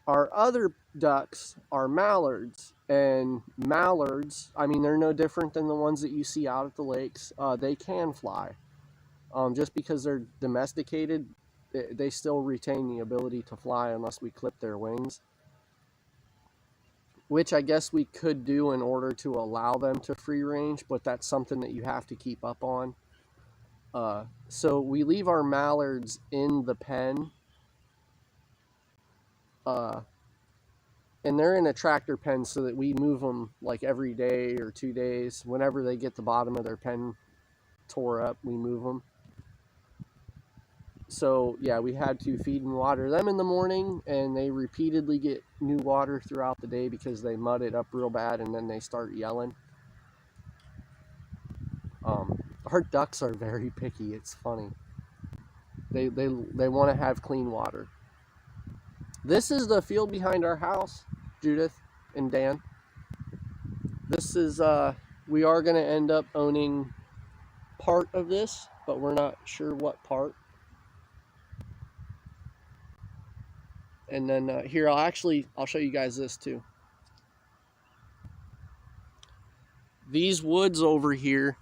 our other ducks are mallards, and mallards, I mean, they're no different than the ones that you see out at the lakes. They can fly. Just because they're domesticated, they still retain the ability to fly unless we clip their wings, which I guess we could do in order to allow them to free range, but that's something that you have to keep up on. So we leave our mallards in the pen, and they're in a tractor pen so that we move them like every day or 2 days. Whenever they get the bottom of their pen tore up, we move them. So yeah, we had to feed and water them in the morning, and they repeatedly get new water throughout the day because they mud it up real bad and then they start yelling. Our ducks are very picky. It's funny. They want to have clean water. This is the field behind our house, Judith and Dan. This is we are going to end up owning part of this, but we're not sure what part. And then here, I'll show you guys this too. These woods over here,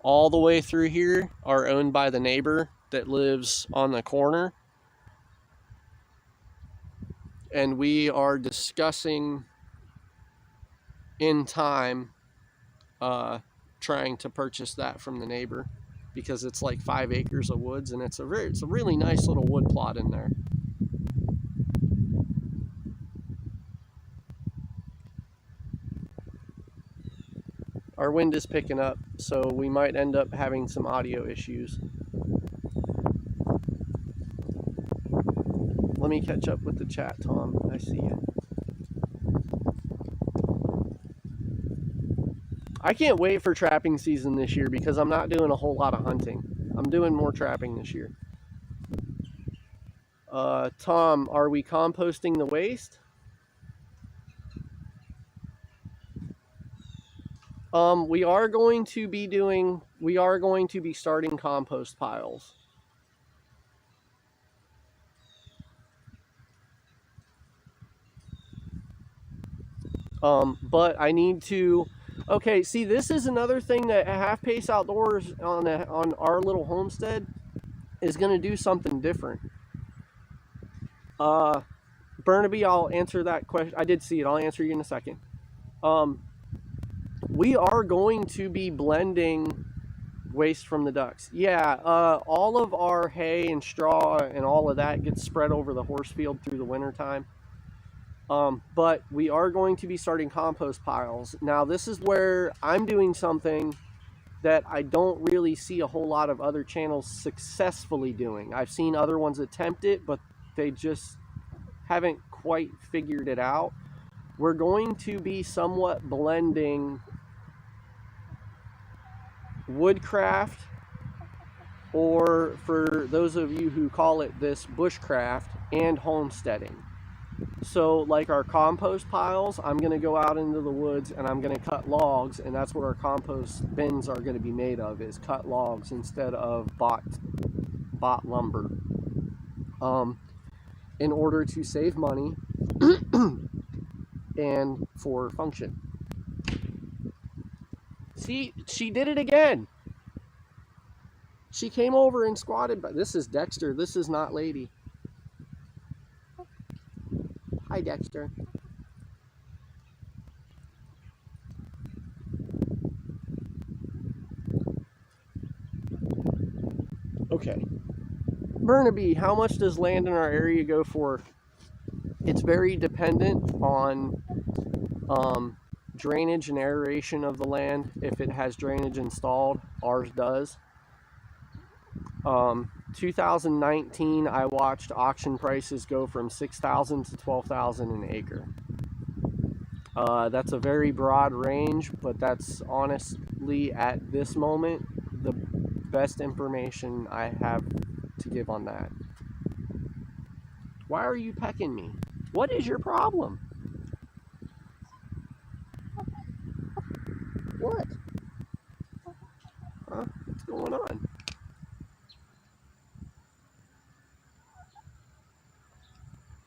all the way through here, are owned by the neighbor that lives on the corner. And we are discussing in time trying to purchase that from the neighbor, because it's like 5 acres of woods, and it's a really nice little wood plot in there. Our wind is picking up, so we might end up having some audio issues. Let me catch up with the chat, Tom. I see you. I can't wait for trapping season this year because I'm not doing a whole lot of hunting. I'm doing more trapping this year. Tom, are we composting the waste? We are going to be starting compost piles. But I need to, okay, see, this is another thing that HalfPace Outdoors on our little homestead is going to do something different. Burnaby, I'll answer that question. I did see it. I'll answer you in a second. We are going to be blending waste from the ducks. Yeah, all of our hay and straw and all of that gets spread over the horse field through the winter time. But we are going to be starting compost piles. Now, this is where I'm doing something that I don't really see a whole lot of other channels successfully doing. I've seen other ones attempt it, but they just haven't quite figured it out. We're going to be somewhat blending woodcraft, or for those of you who call it this, bushcraft, and homesteading. So like our compost piles, I'm going to go out into the woods and I'm going to cut logs, and that's what our compost bins are going to be made of, is cut logs instead of bought lumber. In order to save money and for function. See, she did it again. She came over and squatted, but this is Dexter. This is not Lady. Hi, Dexter. Okay. Burnaby, how much does land in our area go for? It's very dependent on drainage and aeration of the land. If it has drainage installed, ours does. 2019, I watched auction prices go from $6,000 to $12,000 an acre. That's a very broad range, but that's honestly at this moment the best information I have to give on that. Why are you pecking me? What is your problem? What? Huh? What's going on?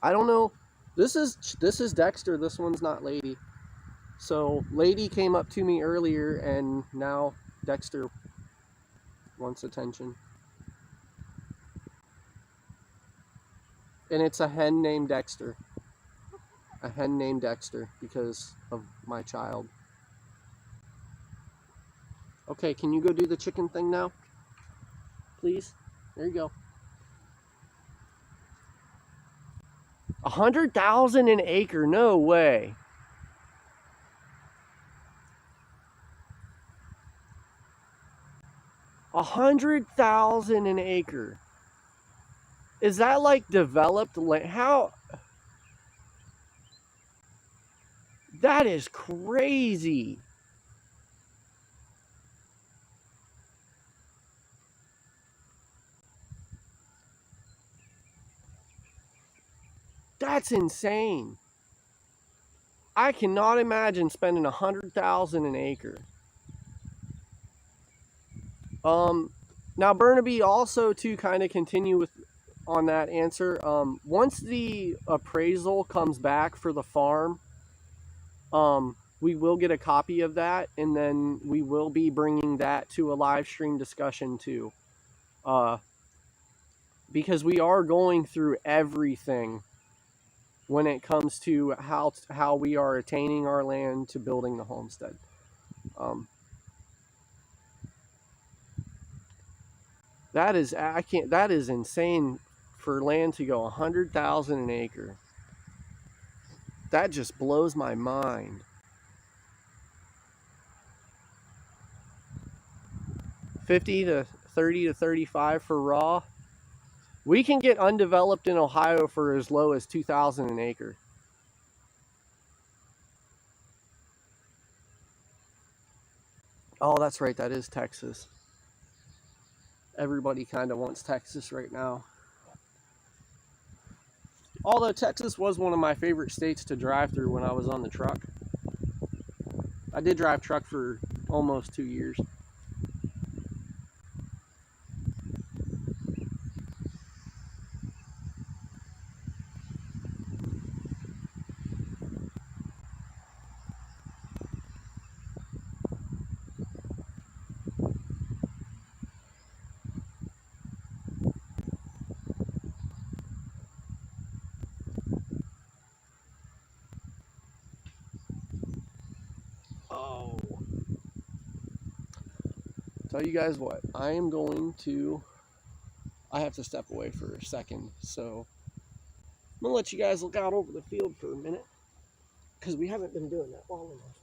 I don't know. This is Dexter. This one's not Lady. So Lady came up to me earlier, and now Dexter wants attention. And it's a hen named Dexter. A hen named Dexter because of my child. Okay, can you go do the chicken thing now? Please? There you go. 100,000 an acre? No way. $100,000 an acre. Is that like developed land? How? That is crazy. That's insane. I cannot imagine spending 100,000 an acre. Now Burnaby, also to kind of continue with on that answer, once the appraisal comes back for the farm, we will get a copy of that, and then we will be bringing that to a live stream discussion too, because we are going through everything when it comes to how we are attaining our land to building the homestead. That is insane for land to go 100,000 an acre. That just blows my mind. 50 to 30 to 35 for raw. We can get undeveloped in Ohio for as low as 2,000 an acre. Oh, that's right. That is Texas. Everybody kind of wants Texas right now. Although Texas was one of my favorite states to drive through when I was on the truck. I did drive truck for almost 2 years. Oh. Tell you guys what, I have to step away for a second, so I'm gonna let you guys look out over the field for a minute, because we haven't been doing that long enough.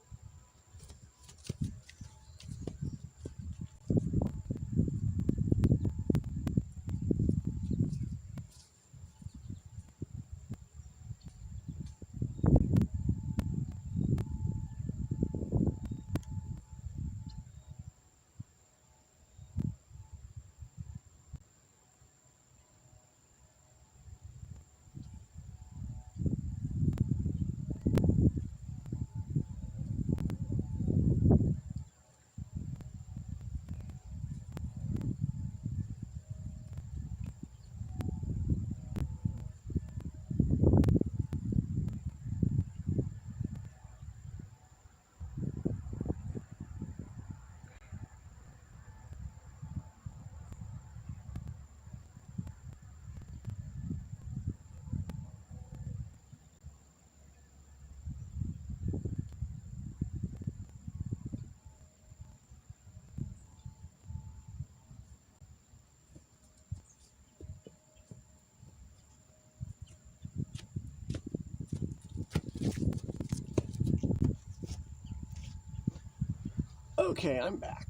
Okay, I'm back.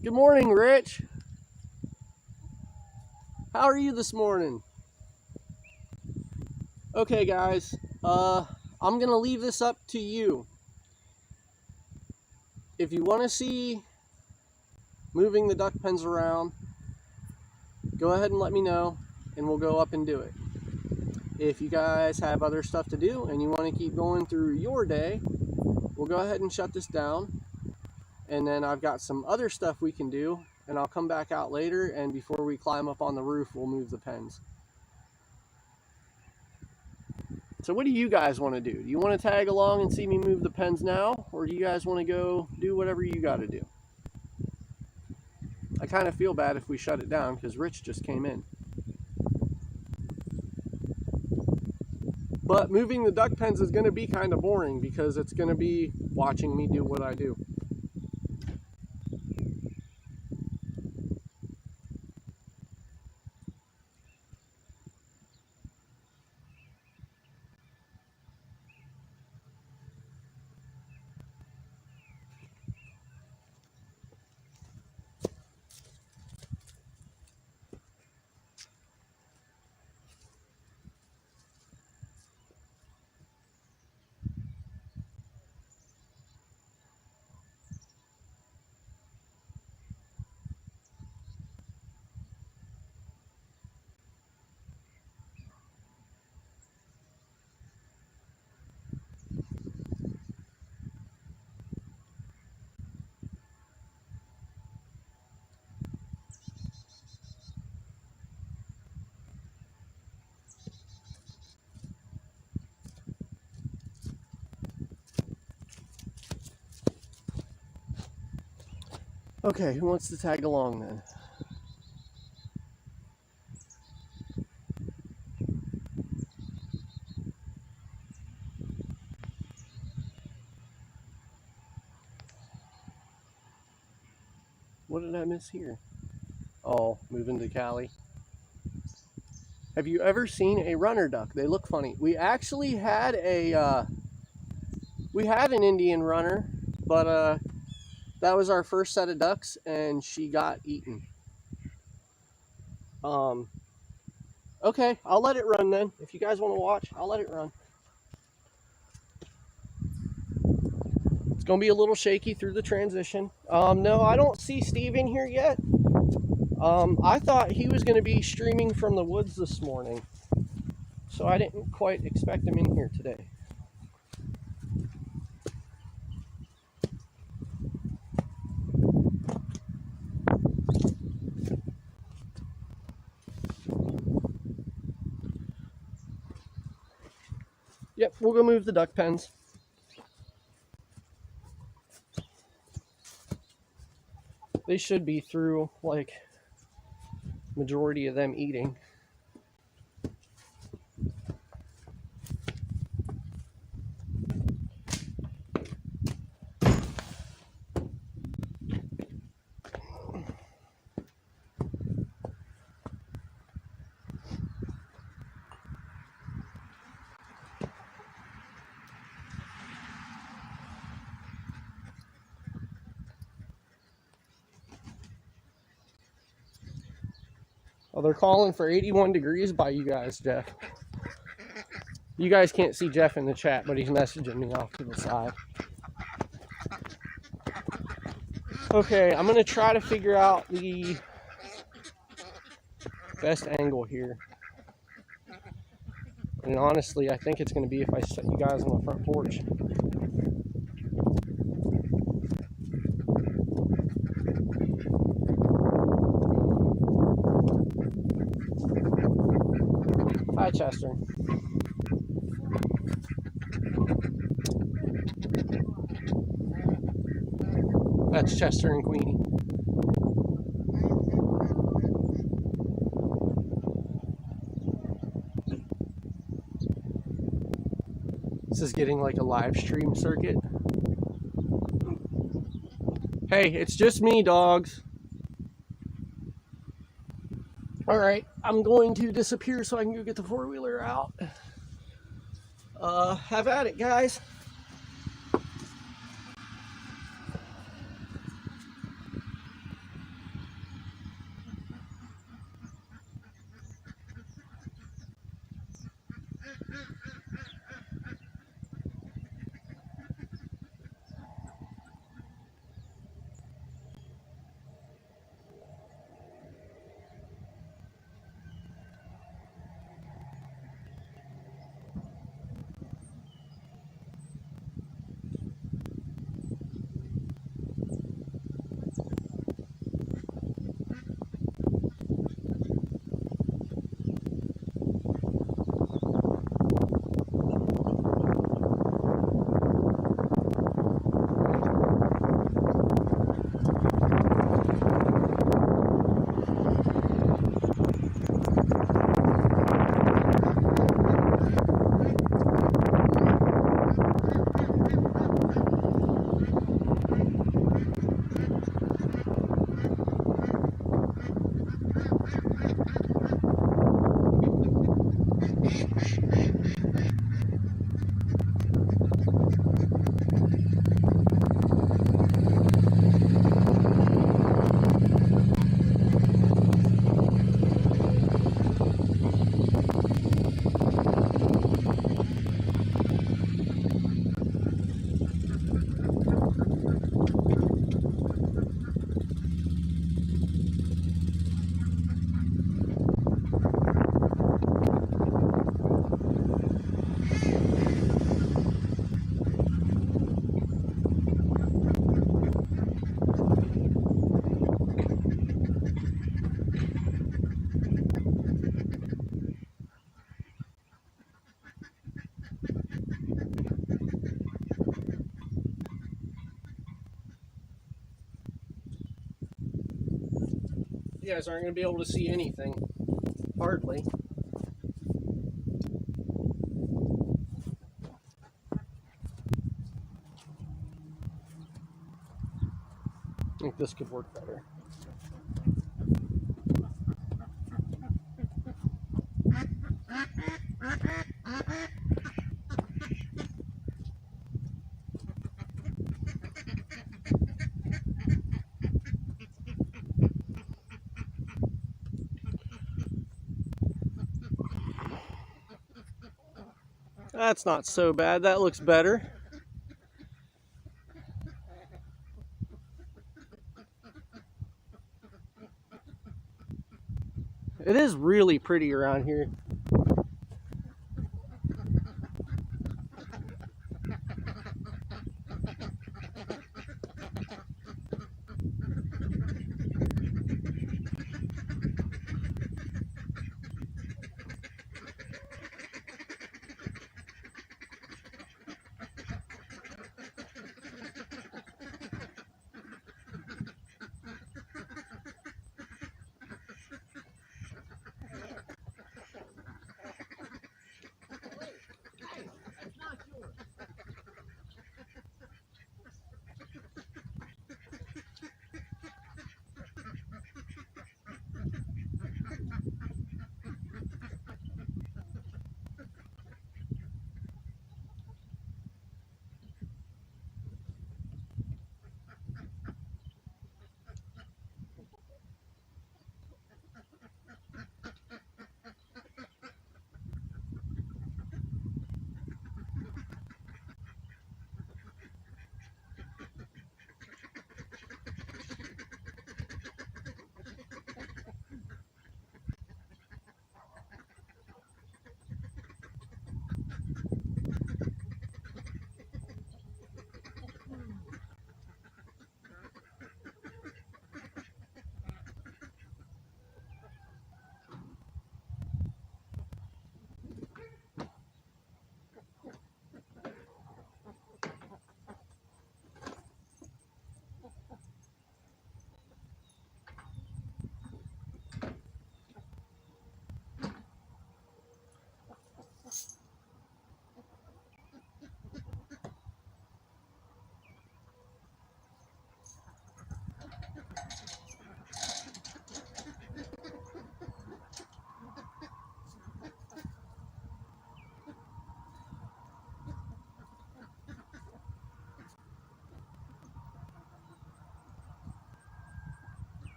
Good morning, Rich. How are you this morning? Okay, guys, I'm gonna leave this up to you. If you want to see moving the duck pens around, go ahead and let me know, and we'll go up and do it. If you guys have other stuff to do and you want to keep going through your day, we'll go ahead and shut this down. And then I've got some other stuff we can do, and I'll come back out later, and before we climb up on the roof, we'll move the pens. So what do you guys want to do? Do you want to tag along and see me move the pens now, or do you guys want to go do whatever you got to do? I kind of feel bad if we shut it down because Rich just came in. But moving the duck pens is going to be kind of boring because it's going to be watching me do what I do. Okay, who wants to tag along then? What did I miss here? Oh, moving to Cali. Have you ever seen a runner duck? They look funny. We actually had an Indian runner, but that was our first set of ducks, and she got eaten. Okay, I'll let it run then. If you guys want to watch, I'll let it run. It's going to be a little shaky through the transition. No, I don't see Steve in here yet. I thought he was going to be streaming from the woods this morning, so I didn't quite expect him in here today. Yep, we'll go move the duck pens. They should be through, like, majority of them eating. Oh, they're calling for 81 degrees by you guys, Jeff. You guys can't see Jeff in the chat, but he's messaging me off to the side. Okay, I'm going to try to figure out the best angle here. And honestly, I think it's going to be if I set you guys on the front porch. Hi, Chester. That's Chester and Queenie. This is getting like a live stream circuit. Hey, it's just me, dogs. All right, I'm going to disappear so I can go get the four-wheeler out. Have at it, guys. You guys aren't going to be able to see anything. Hardly. I think this could work better. That's not so bad. That looks better. It is really pretty around here.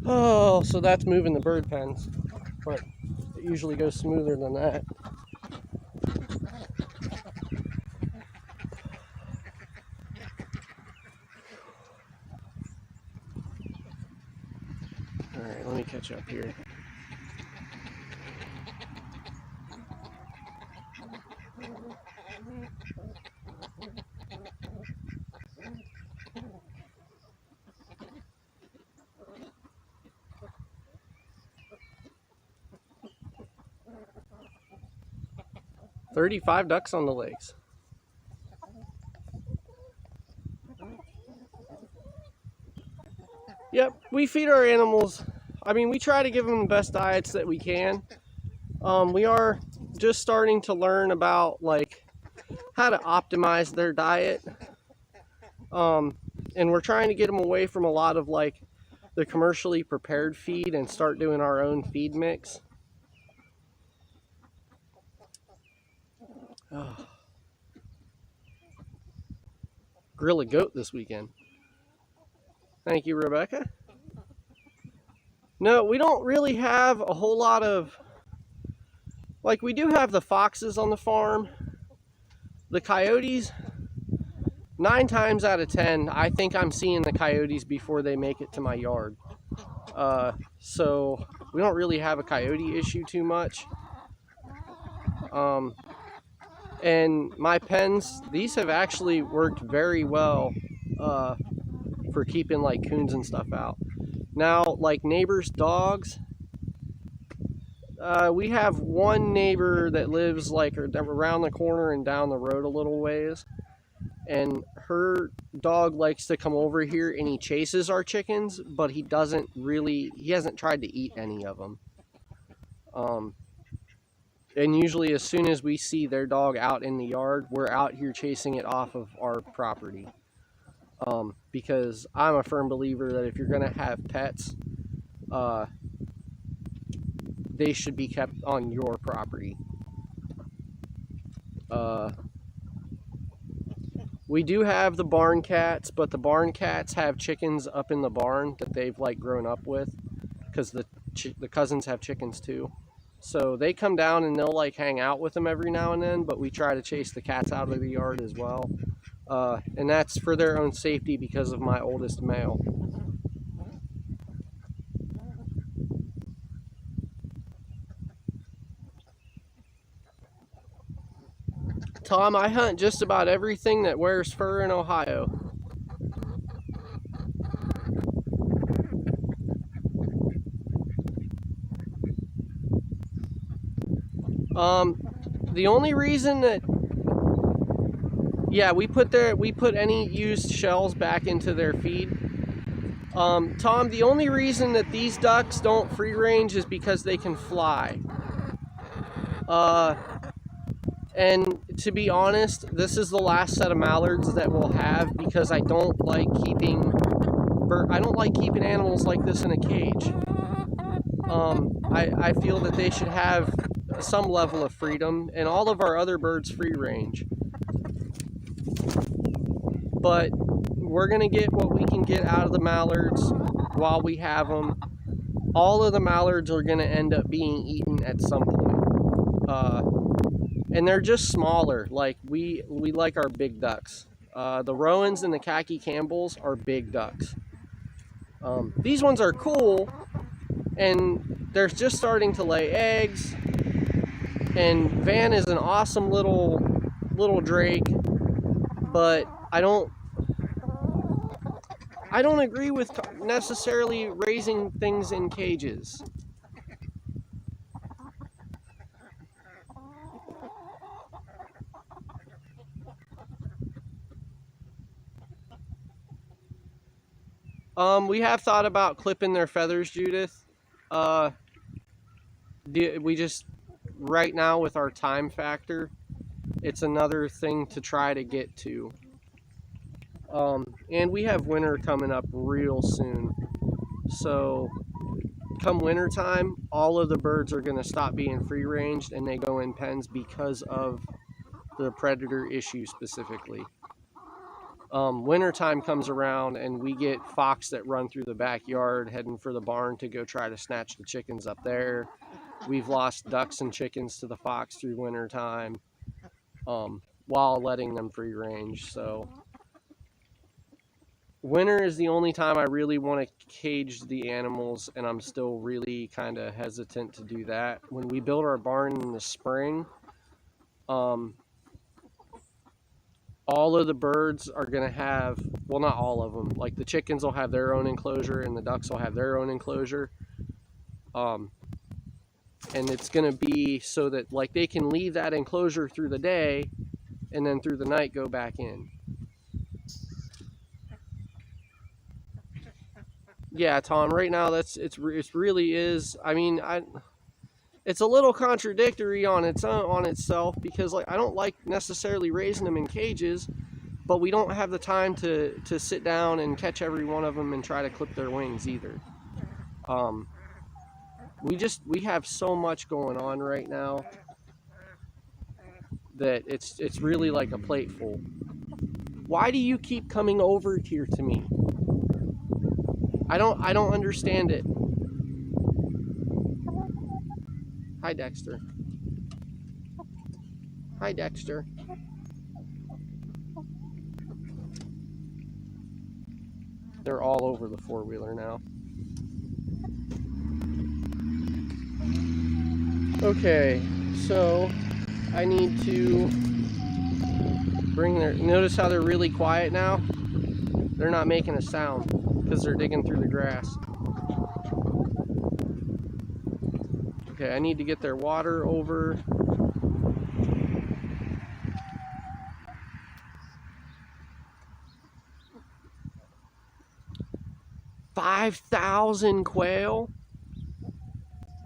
Oh, so that's moving the bird pens, but it usually goes smoother than that. All right, let me catch up here. $35 ducks on the lakes. Yep, we feed our animals. I mean, we try to give them the best diets that we can. We are just starting to learn about like how to optimize their diet. And we're trying to get them away from a lot of like the commercially prepared feed and start doing our own feed mix. Oh. Grill a goat this weekend. Thank you, Rebecca. No, we don't really have a whole lot of, like, we do have the foxes on the farm. The coyotes, 9 times out of 10, I think I'm seeing the coyotes before they make it to my yard. So we don't really have a coyote issue too much. And my pens, these have actually worked very well for keeping like coons and stuff out. Now, like neighbors' dogs, we have one neighbor that lives like around the corner and down the road a little ways, and her dog likes to come over here and he chases our chickens, but he hasn't tried to eat any of them. And usually as soon as we see their dog out in the yard, we're out here chasing it off of our property. Because I'm a firm believer that if you're going to have pets, they should be kept on your property. We do have the barn cats, but the barn cats have chickens up in the barn that they've like grown up with, because the cousins have chickens too. So they come down and they'll like hang out with them every now and then, but we try to chase the cats out of the yard as well. And that's for their own safety because of my oldest male. Tom, I hunt just about everything that wears fur in Ohio. The only reason that, yeah, we put any used shells back into their feed. Tom, the only reason that these ducks don't free range is because they can fly. And to be honest, this is the last set of mallards that we'll have because I don't like keeping animals like this in a cage. I feel that they should have some level of freedom, and all of our other birds free range. But we're gonna get what we can get out of the mallards while we have them. All of the mallards are gonna end up being eaten at some point. And they're just smaller. Like we like our big ducks. The Rowans and the Khaki Campbells are big ducks. These ones are cool, and they're just starting to lay eggs. And Van is an awesome little drake, but I don't agree with necessarily raising things in cages. We have thought about clipping their feathers, Judith. We just, right now with our time factor, it's another thing to try to get to. And we have winter coming up real soon. So come winter time, all of the birds are going to stop being free ranged and they go in pens because of the predator issue specifically. Wintertime comes around and we get fox that run through the backyard heading for the barn to go try to snatch the chickens up there. We've lost ducks and chickens to the fox through wintertime, while letting them free range. So winter is the only time I really want to cage the animals, and I'm still really kind of hesitant to do that. When we build our barn in the spring, all of the birds are going to have, well, not all of them, like the chickens will have their own enclosure and the ducks will have their own enclosure. And it's going to be so that like they can leave that enclosure through the day and then through the night go back in. Yeah, Tom, right now it really is. I mean, it's a little contradictory on itself, because like I don't like necessarily raising them in cages, but we don't have the time to sit down and catch every one of them and try to clip their wings either. We have so much going on right now that it's really like a plate full. Why do you keep coming over here to me? I don't understand it. Hi, Dexter. Hi, Dexter. They're all over the four-wheeler now. Okay, so I need to bring their... Notice how they're really quiet now? They're not making a sound because they're digging through the grass. Okay, I need to get their water over. $5,000 quail?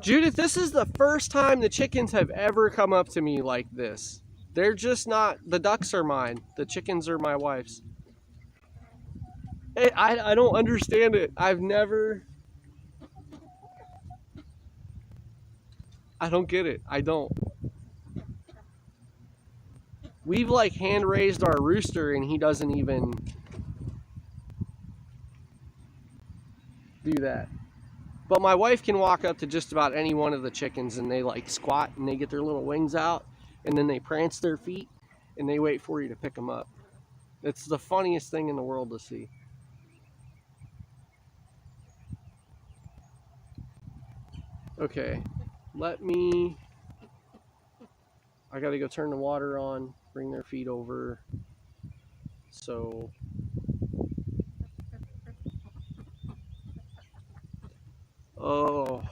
Judith, this is the first time the chickens have ever come up to me like this. They're just not, the ducks are mine. The chickens are my wife's. I don't understand it. I've never... I don't get it. I don't. We've like hand raised our rooster and he doesn't even do that. But my wife can walk up to just about any one of the chickens and they like squat and they get their little wings out and then they prance their feet and they wait for you to pick them up. It's the funniest thing in the world to see. Okay. I gotta go turn the water on, bring their feet over. So, oh.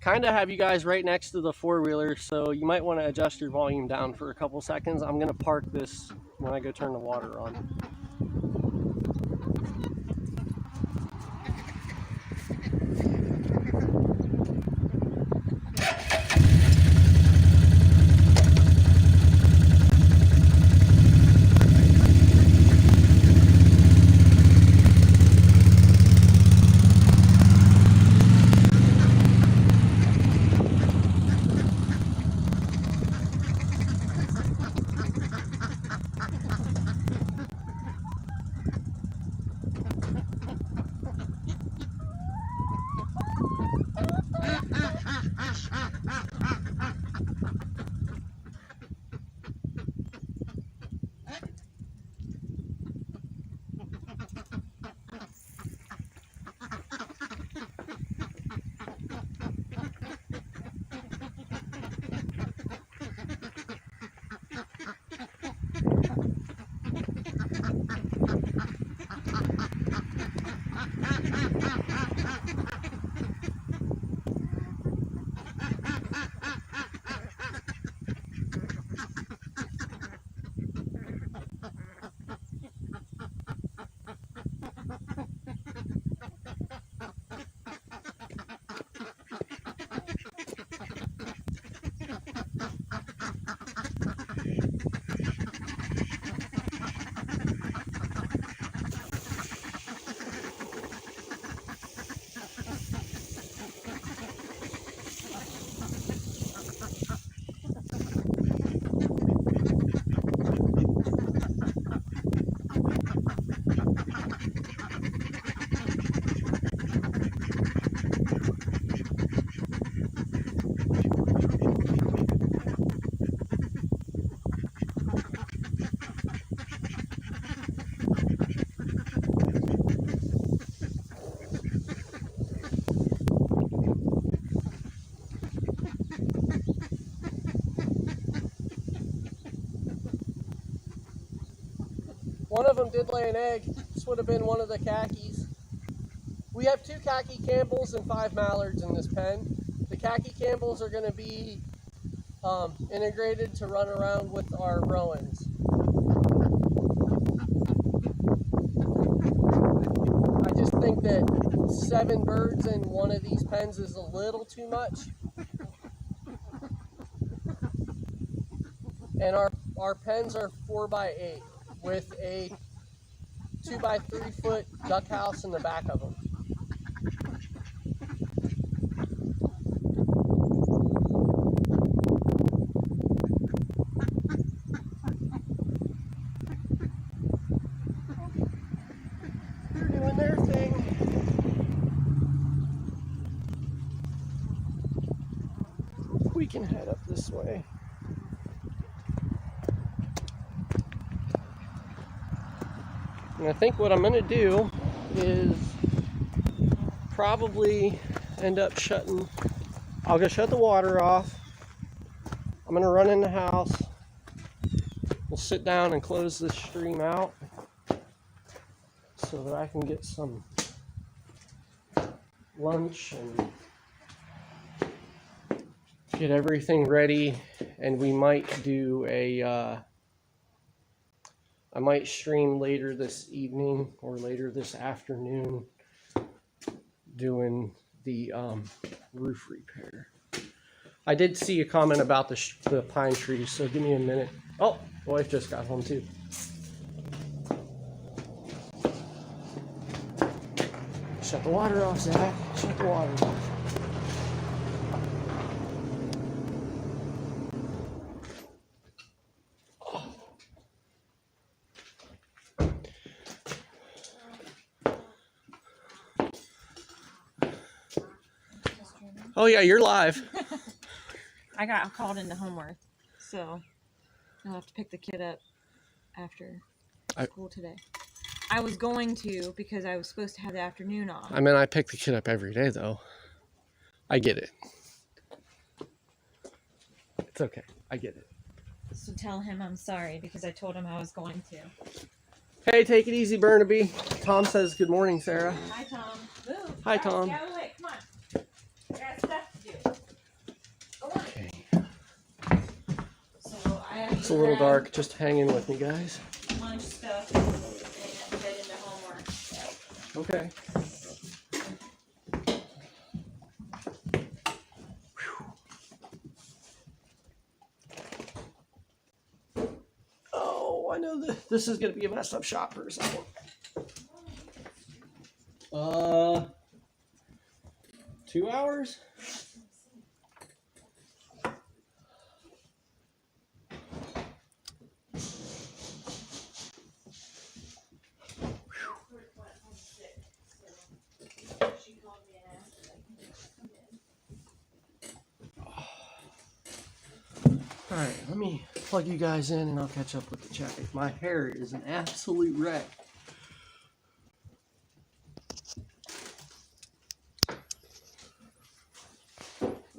Kind of have you guys right next to the four-wheeler, so you might want to adjust your volume down for a couple seconds. I'm going to park this when I go turn the water on. them did lay an egg. This would have been one of the khakis. We have 2 khaki Campbells and 5 mallards in this pen. The khaki Campbells are going to be integrated to run around with our Rowans. I just think that 7 birds in one of these pens is a little too much. And our pens are 4x8 with a 2x3 foot duck house in the back of them. They're doing their thing. We can head up this way. And I think what I'm going to do is probably end up I'll go shut the water off. I'm going to run in the house. We'll sit down and close this stream out so that I can get some lunch and get everything ready. And we might do I might stream later this evening or later this afternoon doing the roof repair. I did see a comment about the pine trees, so give me a minute. Oh, the wife just got home too. Shut the water off, Zach. Shut the water off. Oh yeah, you're live. I got called into homework, so I'll have to pick the kid up after school today. I was going to because I was supposed to have the afternoon off. I mean, I pick the kid up every day, though. I get it. It's okay. I get it. So tell him I'm sorry because I told him I was going to. Hey, take it easy, Burnaby. Tom says good morning, Sarah. Hi, Tom. Move. Hi, Tom. Get out of the way. Come on. I got stuff to do. Go on. Okay. So I have It's a little dark. Just hang in with me, guys. lunch stuff and head into homework. Okay. Oh, I know this is going to be a messed up shot for a second. 2 hours? All right, let me plug you guys in and I'll catch up with the chat. My hair is an absolute wreck.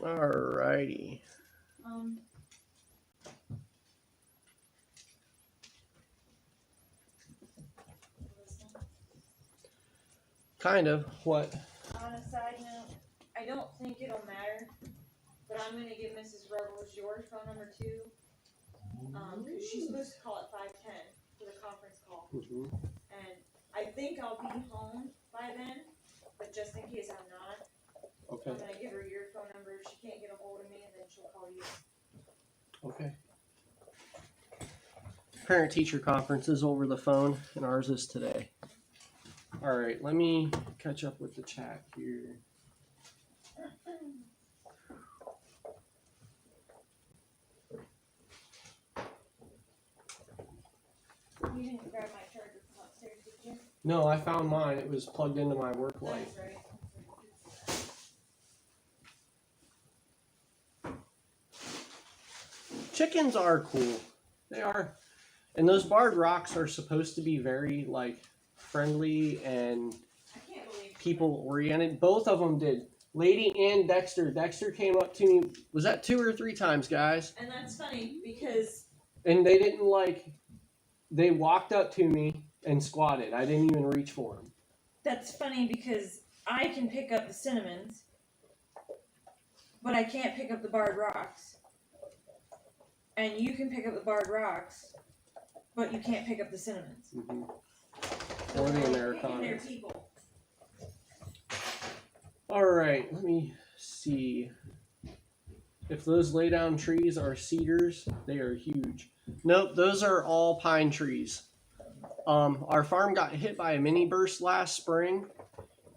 Alrighty. Kind of. What? On a side note, I don't think it'll matter, but I'm going to give Mrs. Rebels your phone number too, because she's supposed to call at 5:10 for the conference call. And I think I'll be home by then, but just in case I'm not, Okay. I'm going to give her your phone number. If she can't get a hold of me, and then she'll call you. Okay. Parent-teacher conference is over the phone, and ours is today. All right, let me catch up with the chat here. You didn't grab my charger from upstairs, did you? No, I found mine. It was plugged into my work light. That's right. Chickens are cool. They are. And those barred rocks are supposed to be very, like, friendly and people oriented. Both of them did. Lady and Dexter. Dexter came up to me. Was that 2 or 3 times, guys? And that's funny because And they didn't, like, they walked up to me and squatted. I didn't even reach for them. That's funny because I can pick up the cinnamons, but I can't pick up the barred rocks. And you can pick up the barred rocks, but you can't pick up the cinnamons. Mm-hmm. So Or the they're Americana. picking their people. All right, let me see. If those lay down trees are cedars, they are huge. Nope, those are all pine trees. Our farm got hit by a mini burst last spring,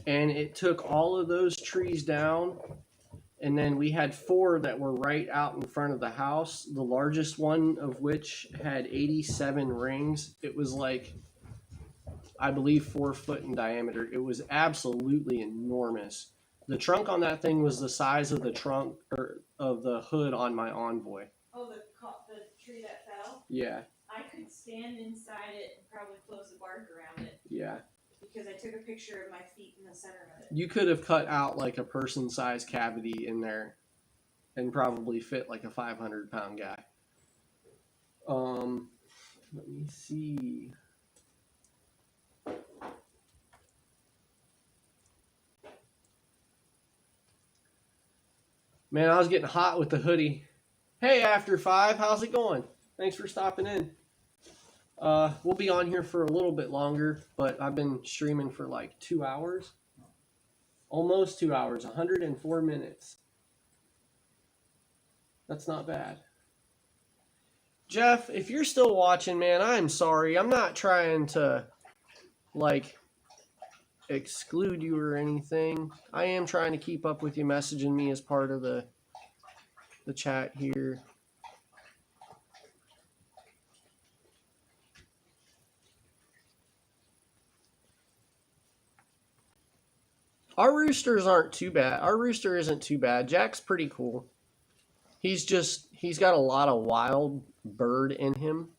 and it took all of those trees down. And then we had 4 that were right out in front of the house, the largest one of which had 87 rings. It was like, I believe, 4 foot in diameter. It was absolutely enormous. The trunk on that thing was the size of the trunk or of the hood on my Envoy. Oh, the tree that fell? Yeah, I could stand inside it and probably close the bark around it yeah. because I took a picture of my feet in the center of it. You could have cut out like a person-sized cavity in there and probably fit like a 500-pound guy. Let me see. Man, I was getting hot with the hoodie. Hey, After 5, how's it going? Thanks for stopping in. We'll be on here for a little bit longer, but I've been streaming for like 2 hours. Almost 2 hours, 104 minutes. That's not bad. Jeff, if you're still watching, man, I'm sorry. I'm not trying to, like, exclude you or anything. I am trying to keep up with you messaging me as part of the chat here. Our roosters aren't too bad. Our rooster isn't too bad. Jack's pretty cool. He's got a lot of wild bird in him.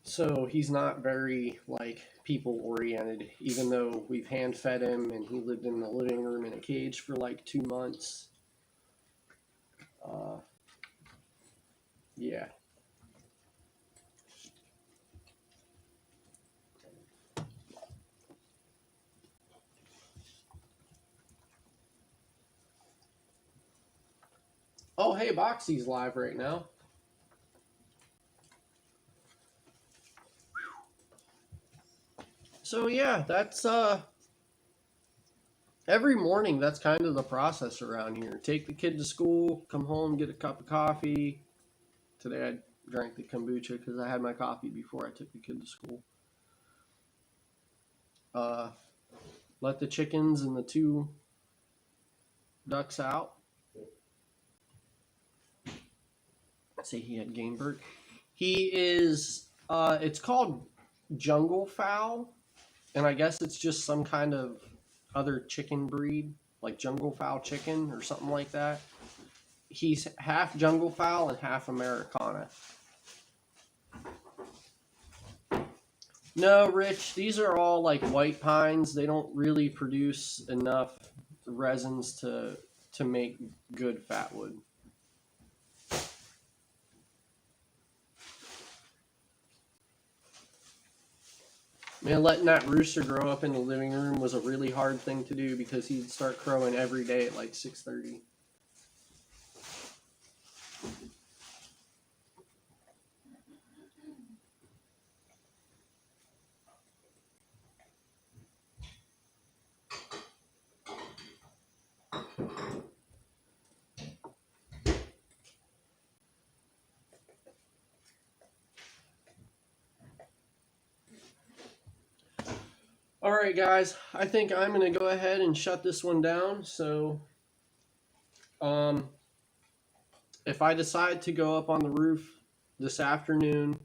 So he's not very, like, people oriented, even though we've hand fed him and he lived in the living room in a cage for like 2 months. Yeah. Oh, hey, Boxy's live right now. So yeah, that's every morning that's kind of the process around here. Take the kid to school, come home, get a cup of coffee. Today I drank the kombucha because I had my coffee before I took the kid to school. Let the chickens and the 2 ducks out. Say he had game bird. He is it's called jungle fowl, and I guess it's just some kind of other chicken breed, like jungle fowl chicken or something like that. He's half jungle fowl and half Americana. No, Rich, these are all like white pines. They don't really produce enough resins to make good fat wood. Man, letting that rooster grow up in the living room was a really hard thing to do because he'd start crowing every day at like 6:30. All right, guys, I think I'm going to go ahead and shut this one down. So, if I decide to go up on the roof this afternoon,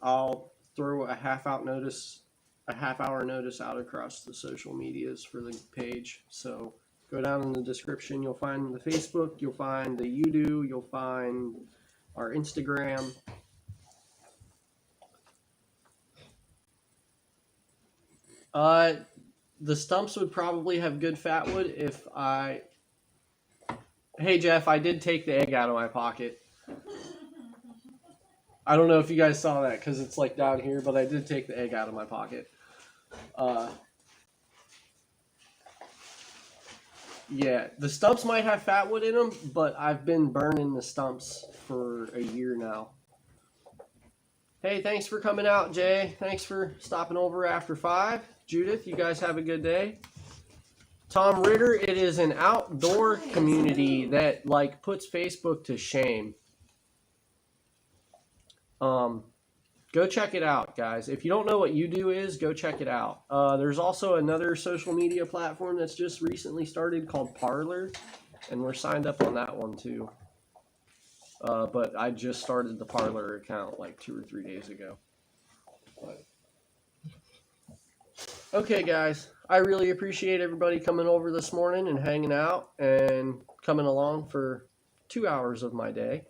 I'll throw a half-hour notice out across the social medias for the page. So, go down in the description. You'll find the Facebook. You'll find the YouTube. You'll find our Instagram. The stumps would probably have good fat wood if I... Hey, Jeff, I did take the egg out of my pocket. I don't know if you guys saw that because it's like down here, but I did take the egg out of my pocket. Yeah, the stumps might have fatwood in them, but I've been burning the stumps for a year now. Hey, thanks for coming out, Jay. Thanks for stopping over after 5. Judith, you guys have a good day. Tom Ritter, it is an outdoor community that like puts Facebook to shame. Go check it out, guys. If you don't know what You Do is, go check it out. There's also another social media platform that's just recently started called Parler, and we're signed up on that one too. But I just started the Parler account like 2 or 3 days ago. But... Okay, guys. I really appreciate everybody coming over this morning and hanging out and coming along for 2 hours of my day.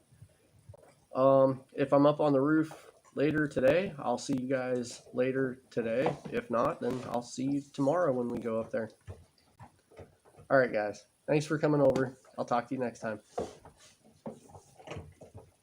If I'm up on the roof later today, I'll see you guys later today. If not, then I'll see you tomorrow when we go up there. All right, guys. Thanks for coming over. I'll talk to you next time.